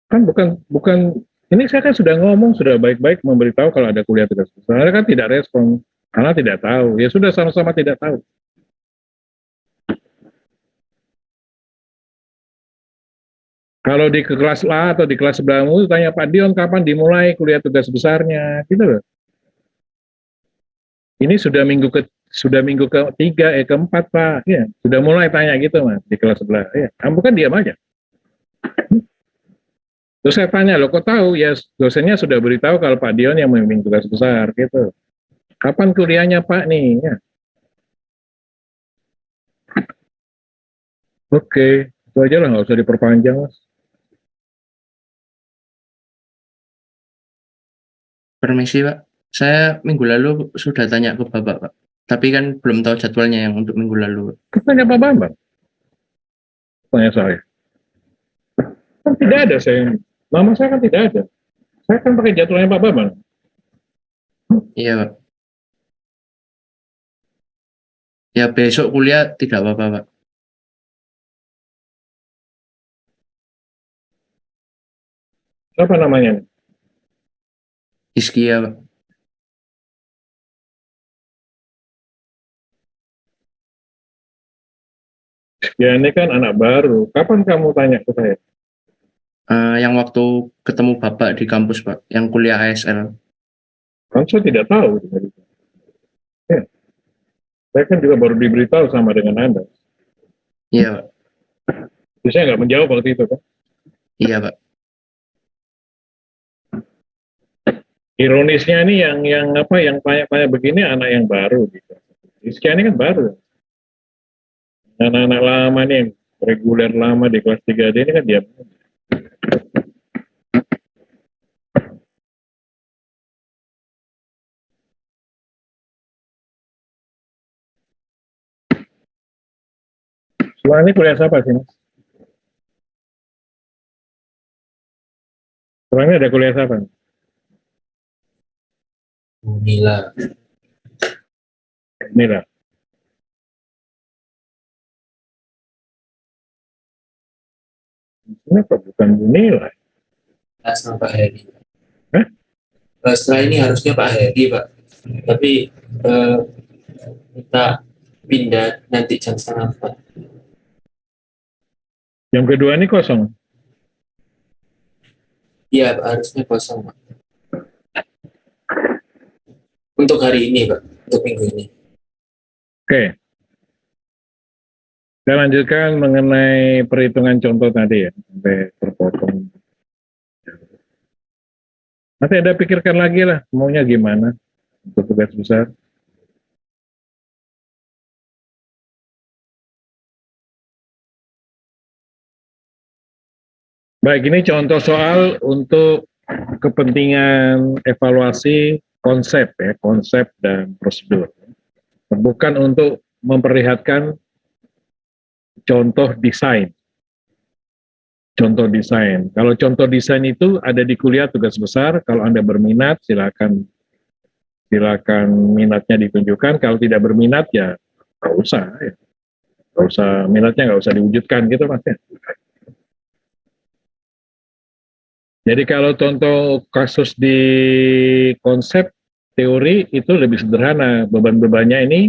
Kan bukan ini saya kan sudah ngomong, sudah baik-baik memberitahu kalau ada kuliah tugas besar. Anda kan tidak respon, karena tidak tahu. Ya sudah, sama-sama tidak tahu. Kalau di kelas A atau di kelas sebelahmu, tanya Pak Dion kapan dimulai kuliah tugas besarnya, gitu loh. Ini sudah minggu ketiga, keempat Pak, ya sudah mulai tanya gitu Mas di kelas sebelah. Ya, kamu kan diam aja. Terus saya tanya, loh kok tahu? Ya dosennya sudah beritahu kalau Pak Dion yang membimbing tugas besar, gitu. Kapan kuliahnya Pak nih? Ya. Oke, itu aja lah, nggak usah diperpanjang Mas. Permisi Pak, saya minggu lalu sudah tanya ke Bapak Pak, tapi kan belum tahu jadwalnya yang untuk minggu lalu. Tanya Pak Bambang. Tanya saya. Kan tidak ada nama saya kan tidak ada. Saya kan pakai jadwalnya Pak Bambang. Iya Pak. Ya besok kuliah tidak apa-apa Pak. Siapa namanya? Iskia Pak. Ya ini kan anak baru. Kapan kamu tanya ke saya? Yang waktu ketemu Bapak di kampus Pak, yang kuliah ASL. Kan saya tidak tahu. Ya. Saya kan juga baru diberitahu sama dengan Anda. Iya Pak. Jadi saya nggak menjawab waktu itu kan. Iya Pak. Ironisnya ini yang tanya-tanya begini anak yang baru gitu. Iskia ini kan baru. Anak-anak lama nih, yang reguler lama di kelas 3D ini kan dia. Setelah ini kuliah siapa sih Mas? Setelah ini ada kuliah siapa? Gila. Inilah. Ini apa bukan Bunila? Sama Pak Heri. Hah? Setelah ini harusnya Pak Heri, Pak. Tapi kita pindah nanti jam 3:30. Yang kedua ini kosong. Iya, Pak, harusnya kosong, Pak. Untuk hari ini, Pak. Untuk minggu ini. Oke. Saya lanjutkan mengenai perhitungan contoh tadi ya, sampai terpotong. Nanti Anda pikirkan lagi lah, maunya gimana untuk tugas besar. Baik, ini contoh soal untuk kepentingan evaluasi konsep ya, konsep dan prosedur. Bukan untuk memperlihatkan contoh desain. Contoh desain. Kalau contoh desain itu ada di kuliah tugas besar, kalau Anda berminat silakan minatnya ditunjukkan. Kalau tidak berminat ya nggak usah. Ya. Nggak usah minatnya nggak usah diwujudkan gitu Mas ya. Jadi kalau contoh kasus di konsep teori itu lebih sederhana. Beban-bebannya ini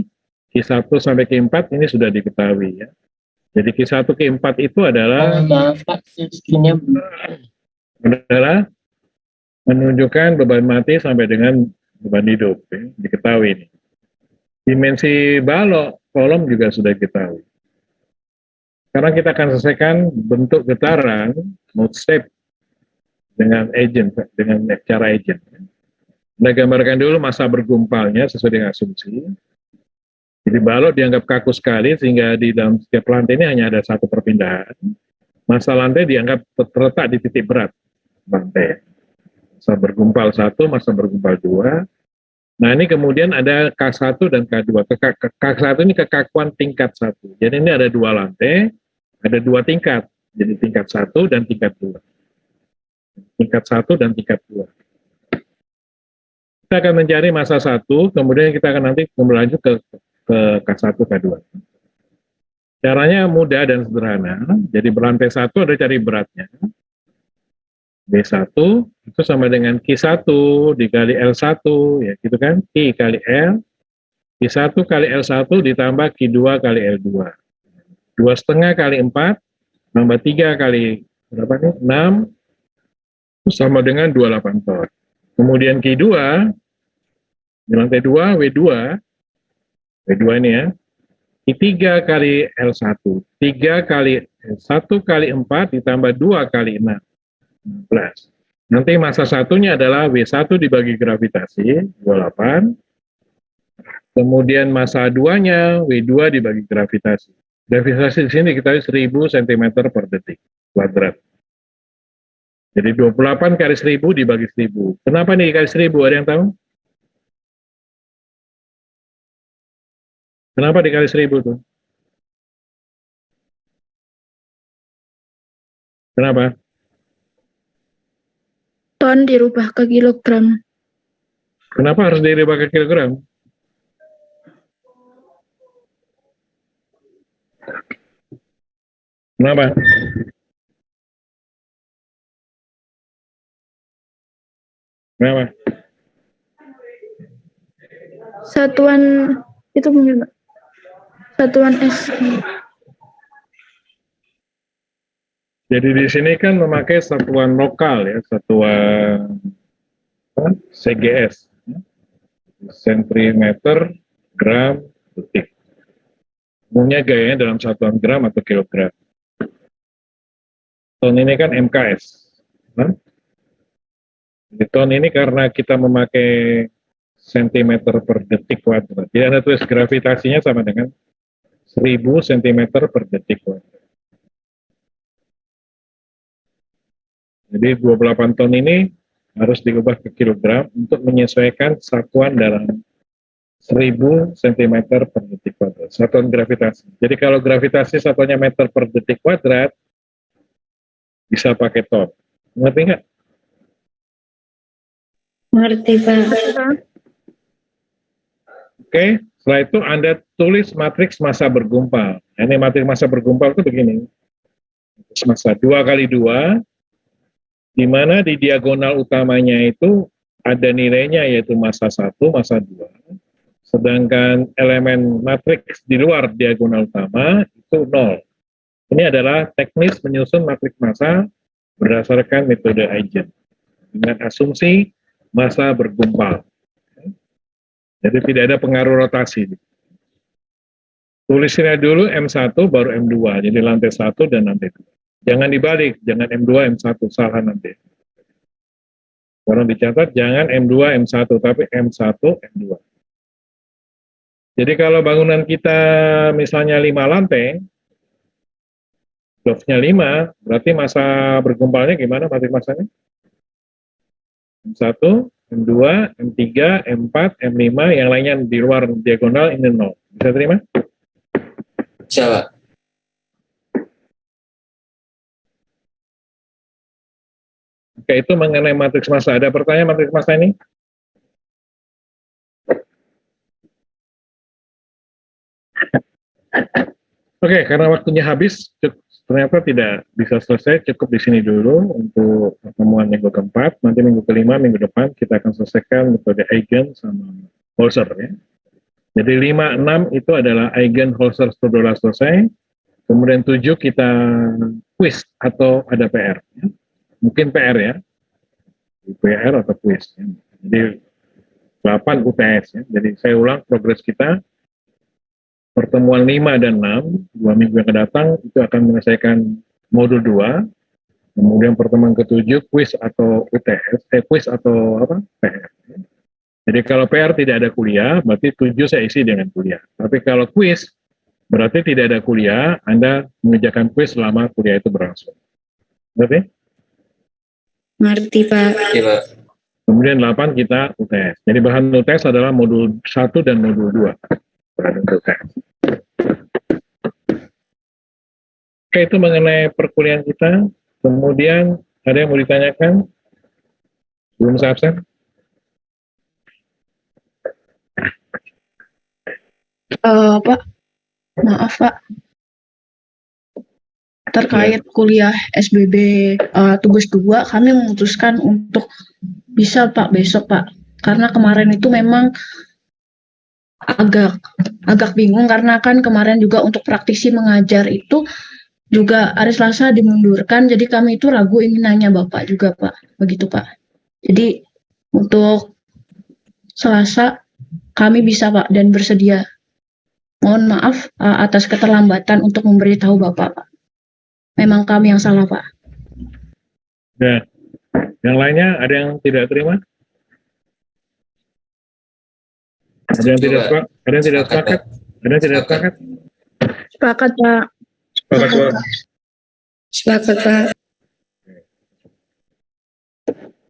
Q1 sampai Q4 ini sudah diketahui ya. Jadi Q1, Q4 itu adalah Maaf Pak, screen-nya menunjukkan beban mati sampai dengan beban hidup, ya, diketahui ini. Dimensi balok kolom juga sudah diketahui. Sekarang kita akan selesaikan bentuk getaran mode shape dengan agent, dengan cara agent. Kita gambarkan dulu masa bergumpalnya sesuai dengan asumsi. Jadi balok dianggap kaku sekali sehingga di dalam setiap lantai ini hanya ada satu perpindahan. Masa lantai dianggap terletak di titik berat lantai. Masa bergumpal 1, masa bergumpal 2. Nah ini kemudian ada K1 dan K2. K1 ini kekakuan tingkat 1. Jadi ini ada 2 lantai, ada 2 tingkat. Jadi tingkat 1 dan tingkat 2. Tingkat 1 dan tingkat 2. Kita akan mencari masa 1, kemudian kita akan nanti berlanjut ke K1, K2. Caranya mudah dan sederhana. Jadi berlantai 1 ada cari beratnya. B1 itu sama dengan Q1 dikali L1, ya gitu kan, Q kali L, Q1 kali L1 ditambah Q2 kali L2. 2,5 kali 4, tambah 3 kali berapa nih? 6, sama dengan 28 ton. Kemudian Q2, di lantai 2, W2 ini ya, Q3 kali L1, 3 kali 1 kali 4 ditambah 2 kali 6. 16. Nanti masa satunya adalah W1 dibagi gravitasi, 28. Kemudian masa 2-nya, W2 dibagi gravitasi. Gravitasi di sini kita 1000 cm per detik kuadrat. Jadi 28 kali 1000 dibagi 1000. Kenapa nih kali 1000? Ada yang tahu? Kenapa dikali 1000 tuh? Kenapa? Ton dirubah ke kilogram. Kenapa harus dirubah ke kilogram? Kenapa? Kenapa? Satuan itu mungkin Pak. Satuan S. Jadi di sini kan memakai satuan lokal ya, satuan CGS, sentimeter, gram, detik. Umumnya gayanya dalam satuan gram atau kilogram. Ton ini kan MKS. Di ton ini karena kita memakai sentimeter per detik kuadrat. Jadi Anda tulis gravitasinya sama dengan 1000 cm per detik kuadrat. Jadi 28 ton ini harus diubah ke kilogram untuk menyesuaikan satuan dalam 1000 cm per detik kuadrat. Satuan gravitasi. Jadi kalau gravitasi satuannya meter per detik kuadrat, bisa pakai ton. Ngerti nggak? Mengerti, Pak. Oke, setelah itu Anda tulis matriks massa bergumpal. Ini matriks massa bergumpal itu begini. Massa 2 kali 2, di mana di diagonal utamanya itu ada nilainya yaitu massa 1, massa 2. Sedangkan elemen matriks di luar diagonal utama itu 0. Ini adalah teknis menyusun matriks massa berdasarkan metode Eigen dengan asumsi massa bergumpal. Jadi tidak ada pengaruh rotasi. Tulisnya dulu M1 baru M2, jadi lantai 1 dan lantai 2. Jangan dibalik, jangan M2, M1, salah nanti. Orang dicatat jangan M2, M1, tapi M1, M2. Jadi kalau bangunan kita misalnya 5 lantai, loftnya 5, berarti masa bergumpalnya gimana matriks massanya? M1, M2, M3, M4, M5, yang lainnya di luar diagonal ini 0. Bisa terima? Bisa, Pak. Oke, itu mengenai matriks massa. Ada pertanyaan matriks massa ini? Oke, karena waktunya habis, ternyata tidak bisa selesai, cukup di sini dulu untuk pertemuan minggu keempat. Nanti minggu kelima, minggu depan kita akan selesaikan metode Eigen sama Holzer ya. Jadi 5, 6 itu adalah Eigen, Holzer, Stodola selesai. Kemudian 7 kita quiz atau ada PR. Mungkin PR ya. PR atau quiz. Jadi 8 UTS ya. Jadi saya ulang progres kita. Pertemuan 5 dan 6, 2 minggu yang akan datang, itu akan menyelesaikan modul 2. Kemudian pertemuan ke-7, quiz atau UTS, quiz atau apa? PR. Jadi kalau PR tidak ada kuliah, berarti 7 saya isi dengan kuliah. Tapi kalau quiz, berarti tidak ada kuliah, Anda mengerjakan quiz selama kuliah itu berlangsung. Berarti? Ngerti, Pak. Oke, Pak. Kemudian 8 kita UTS. Jadi bahan UTS adalah modul 1 dan modul 2. Bahan UTS. Oke, itu mengenai perkuliahan kita. Kemudian ada yang mau ditanyakan? Belum saya absen? Pak, maaf Pak, terkait kuliah SBB tugas 2, kami memutuskan untuk bisa Pak besok Pak, karena kemarin itu memang agak bingung karena kan kemarin juga untuk praktisi mengajar itu juga hari Selasa dimundurkan, jadi kami itu ragu ingin nanya Bapak juga Pak, begitu Pak. Jadi untuk Selasa kami bisa Pak dan bersedia. Mohon maaf atas keterlambatan untuk memberitahu Bapak Pak. Memang kami yang salah Pak. Ya. Yang lainnya ada yang tidak terima? Ada yang tidak sepakat? Ada yang tidak sepakat? Ada yang tidak sepakat? Sepakat, Pak. Sepakat, Pak. Sepakat, Pak.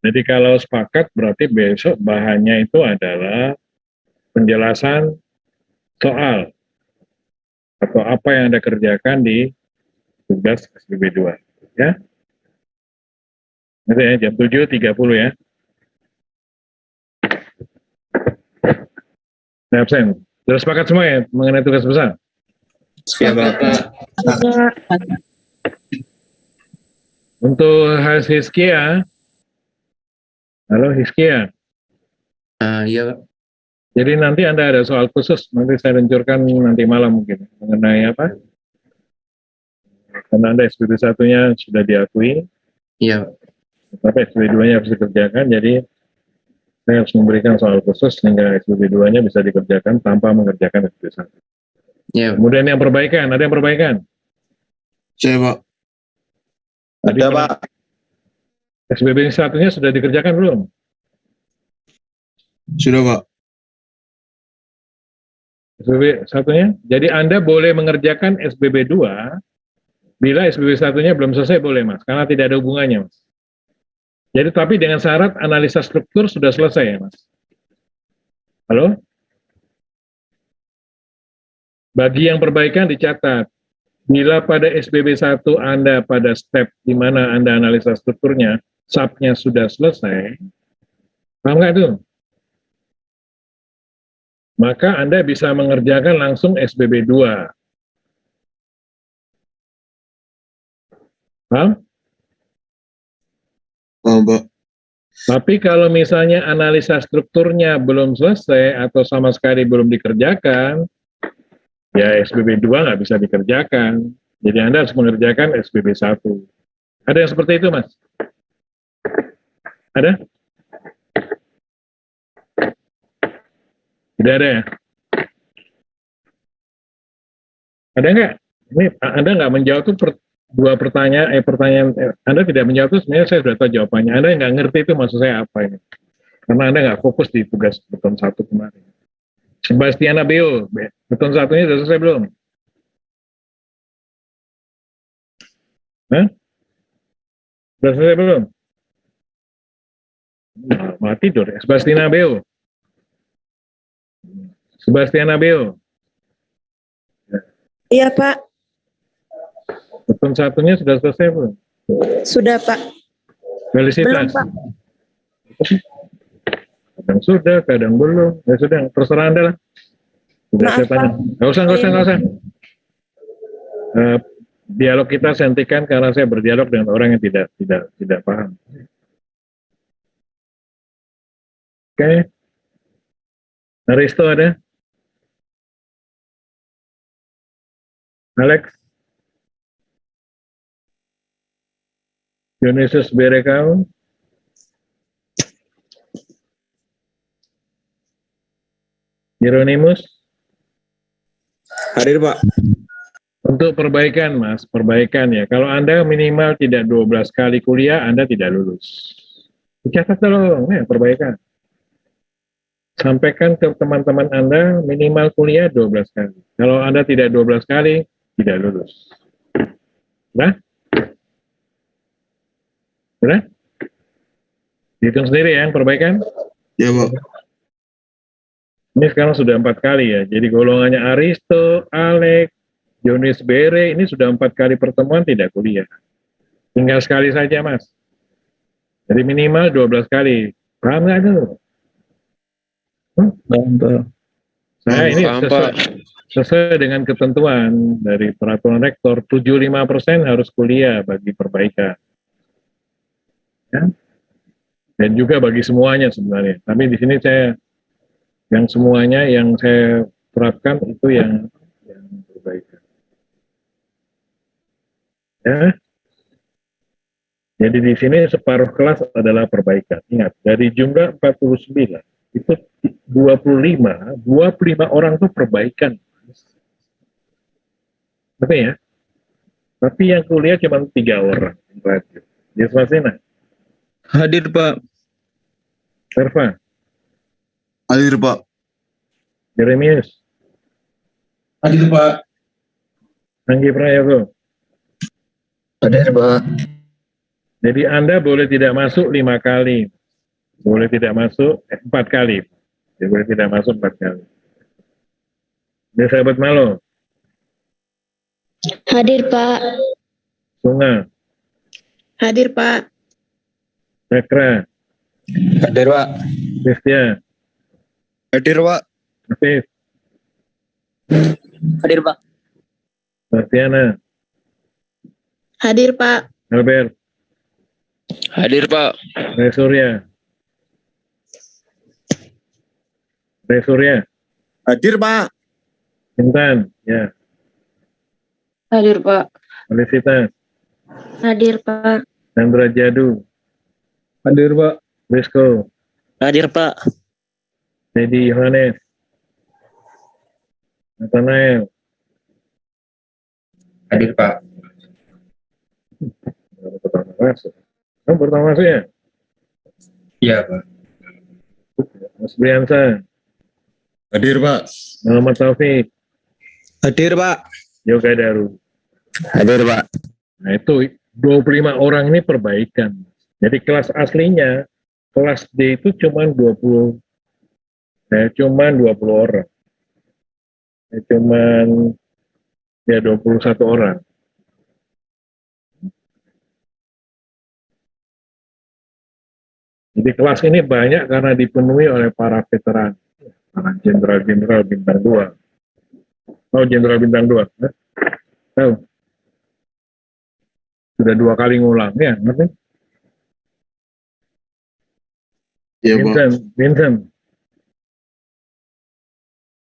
Jadi kalau sepakat berarti besok bahannya itu adalah penjelasan soal atau apa yang Anda kerjakan di tugas SBB 2. Ya. Nanti ya, jam 7.30 ya. Nah, absen. Sudah sepakat semua ya mengenai tugas besar? Sepakat, Pak. Untuk Hiskia, halo Hiskia. Iya, Pak. Jadi nanti Anda ada soal khusus, nanti saya luncurkan nanti malam mungkin, mengenai apa? Karena Anda SBB 1-nya sudah diakui, Iya, tapi SBB 2-nya harus dikerjakan, jadi saya harus memberikan soal khusus sehingga SBB 2-nya bisa dikerjakan tanpa mengerjakan SBB 1. iya. Kemudian yang perbaikan, ada yang perbaikan? Saya, Pak. Tadi Pak. SBB 1-nya sudah dikerjakan belum? Sudah, Pak. SBB 1-nya? Jadi Anda boleh mengerjakan SBB 2 bila SBB 1-nya belum selesai boleh Mas, karena tidak ada hubungannya Mas. Jadi tapi dengan syarat analisa struktur sudah selesai ya Mas. Halo? Bagi yang perbaikan dicatat, bila pada SBB 1 Anda pada step di mana Anda analisa strukturnya, SAP-nya sudah selesai, paham nggak itu? Maka Anda bisa mengerjakan langsung SBB 2. Paham? Paham, Pak. Tapi kalau misalnya analisa strukturnya belum selesai atau sama sekali belum dikerjakan, ya SBB 2 nggak bisa dikerjakan. Jadi Anda harus mengerjakan SBB 1. Ada yang seperti itu, Mas? Ada? Tidak ada ya? Ada nggak? Ini Anda nggak menjawab tuh dua pertanyaan, Anda tidak menjawab itu sebenarnya saya sudah tahu jawabannya. Anda nggak ngerti itu maksud saya apa ini. Karena Anda nggak fokus di tugas beton 1 kemarin. Sebastiana Beo, beton 1-nya sudah selesai belum? Hah? Sudah selesai belum? Malah tidur. Sebastiana Beo. Sebastiana Beo. Iya, Pak. Beton 1-nya sudah selesai belum? Sudah, Pak. Felicitas. Belum, Pak. Kadang sudah, kadang belum. Ya sudah, terserah Anda lah. Sudah Maaf, saya tanya. Nggak usah. Dialog kita saya hentikan karena saya berdialog dengan orang yang tidak paham. Oke. Aristo ada? Alex? Dionysius Berekau, Hieronymus. Hadir Pak. Untuk perbaikan, Mas, perbaikan ya. Kalau Anda minimal tidak 12 kali kuliah, Anda tidak lulus. Dicatat dong, ya, perbaikan. Sampaikan ke teman-teman Anda minimal kuliah 12 kali. Kalau Anda tidak 12 kali, tidak lulus. Nah? Benar? Hitung sendiri ya, perbaikan. Ya, Pak. Ini sekarang sudah 4 kali ya. Jadi golongannya Aristo, Alex, Dionis Bere, ini sudah 4 kali pertemuan tidak kuliah. Tinggal sekali saja, Mas. Jadi minimal 12 kali. Paham nggak tuh? Saya ini sesuai dengan ketentuan dari peraturan rektor, 75% harus kuliah bagi perbaikan. Ya? Dan juga bagi semuanya sebenarnya. Tapi di sini saya yang semuanya yang saya terapkan itu yang perbaikan. Ya. Jadi di sini separuh kelas adalah perbaikan. Ingat, dari jumlah 49 itu 25 orang itu perbaikan. Oke ya. Tapi yang kuliah cuma 3 orang. Yeswasena, Hadir Pak. Serva, Hadir, Pak. Jeremius, Hadir Pak. Anggi Prayogo. Hadir Pak. Jadi Anda boleh tidak masuk 5 kali. Boleh tidak masuk 4 kali. Jadi boleh tidak masuk 4 kali. Ini sahabat Malo, Hadir Pak. Sunga, Hadir Pak. Cakra, Hadir Pak. Kristia, Hadir Pak. Afif, Hadir Pak. Martiana, Hadir Pak. Albert, Hadir Pak. Resurya, Hadir Pak. Intan, ya, Hadir Pak. Felicita, Hadir Pak. Chandra Jadu, Hadir Pak. Rizko, Hadir Pak. Dedi Yohanes, Nathanael. Hadir Pak. Pertama masuk. Kamu pertama masuk ya? Iya Pak. Mas Briansa, Hadir Pak. Muhammad Taufik, Hadir Pak. Yoga Daru. Hadir Pak. Nah itu 25 orang ini perbaikan. Jadi kelas aslinya, kelas D itu cuma 20 orang. Cuman 21 orang. Jadi kelas ini banyak karena dipenuhi oleh para veteran, para jenderal-jenderal bintang 2. Oh, jenderal bintang 2. Tahu? Sudah 2 kali ngulang, ya, ngerti? Ya, Pak. Vincent.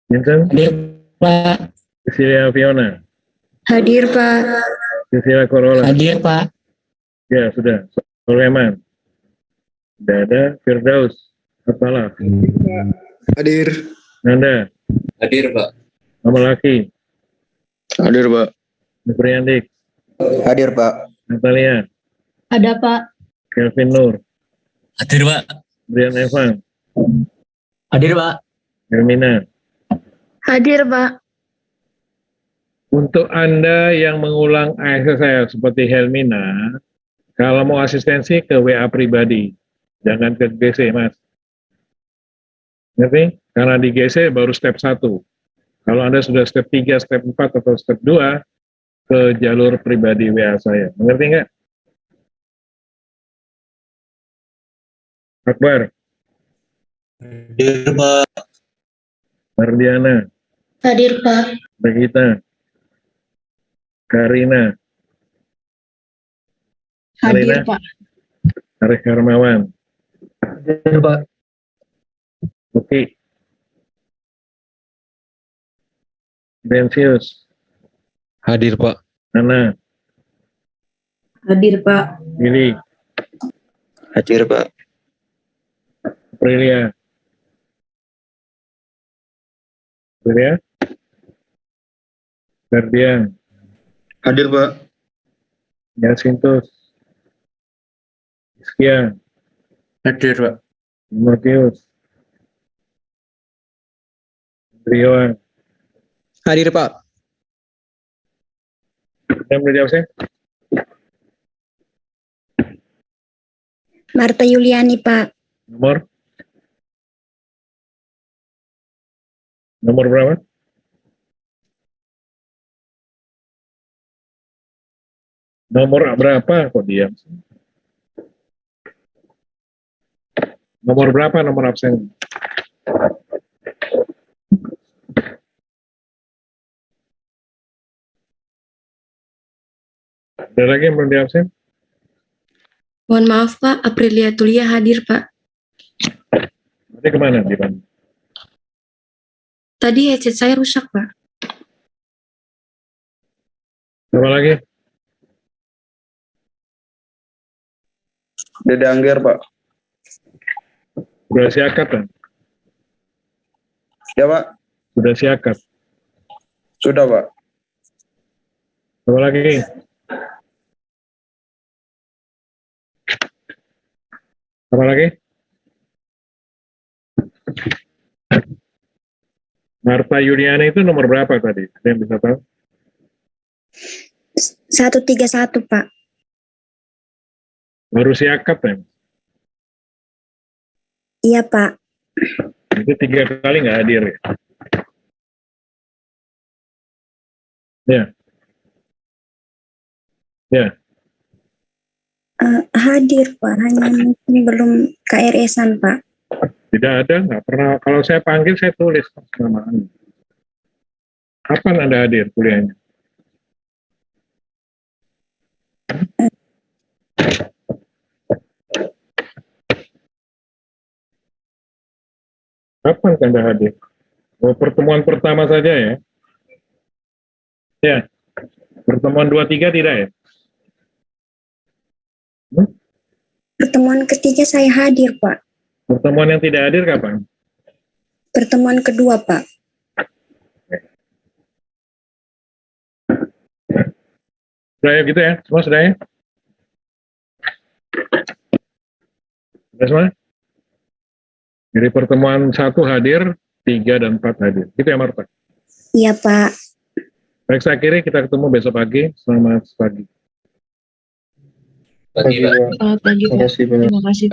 Hadir Pak. Cecilia Fiona, Hadir Pak. Cecilia Corolla. Hadir Pak. Ya, sudah. Soleman. Sudah ada. Firdaus. Apalah. Hadir. Nanda. Hadir Pak. Amalaki. Hadir Pak. Nufriandik. Hadir Pak. Natalia. Ada Pak. Kelvin Nur. Hadir Pak. Brian Evan. Hadir Pak. Hermina. Hadir Pak. Untuk Anda yang mengulang ASSL seperti Helmina, kalau mau asistensi ke WA pribadi, jangan ke GC, Mas. Ngerti? Karena di GC baru step 1. Kalau Anda sudah step 3, step 4, atau step 2, ke jalur pribadi WA saya. Mengerti nggak? Akbar, Hadir Pak. Mardiana, Hadir Pak. Begita, Karina, Hadir Alina. Pak. Arif Hermawan, Hadir Pak. Uki, Bensius, Hadir Pak. Nana, Hadir, Pak. Billy, Hadir, Pak. Aprilia. Aprilia. Ferdian, Hadir, Pak. Yasintus, Iskia, Hadir, Pak. Timotius, Triwan. Hadir, Pak. Yang boleh jawab saya? Marta Yuliani, Pak. Nomor berapa? Nomor berapa? Kok diam? Nomor berapa nomor absen? Ada lagi yang belum di absen? Mohon maaf, Pak. Aprilia Tulia hadir, Pak. Nanti kemana? Di mana? Tadi headset saya rusak, Pak. Siapa lagi? Dede Angger, Pak. Sudah siakat kan? Ya, Pak. Sudah siakat. Sudah, Pak. Siapa lagi? Siapa lagi? Marta Yuliani itu nomor berapa tadi? Ada yang bisa tahu? 131, Pak. Baru siakat ya? Iya, Pak. Itu 3 kali nggak hadir ya? Ya. Ya. Hadir, Pak. Hanya mungkin belum KRS-an, Pak. Tidak ada, nggak pernah. Kalau saya panggil, saya tulis nama Anda. Kapan Anda hadir kuliahnya? Kapan Anda hadir? Oh, pertemuan pertama saja ya? Ya. Pertemuan 2-3 tidak ya? Pertemuan ketiga saya hadir, Pak. Pertemuan yang tidak hadir kapan? Pertemuan kedua, Pak. Sudah ya gitu ya? Semua sudah ya? Sudah semua? Jadi pertemuan 1 hadir, 3 dan 4 hadir. Gitu ya Marta? Iya, Pak. Baik, saya akhiri kita ketemu besok pagi. Selamat pagi. Pagi, Pak. Selamat pagi, Pak. Terima kasih, Pak. Terima kasih.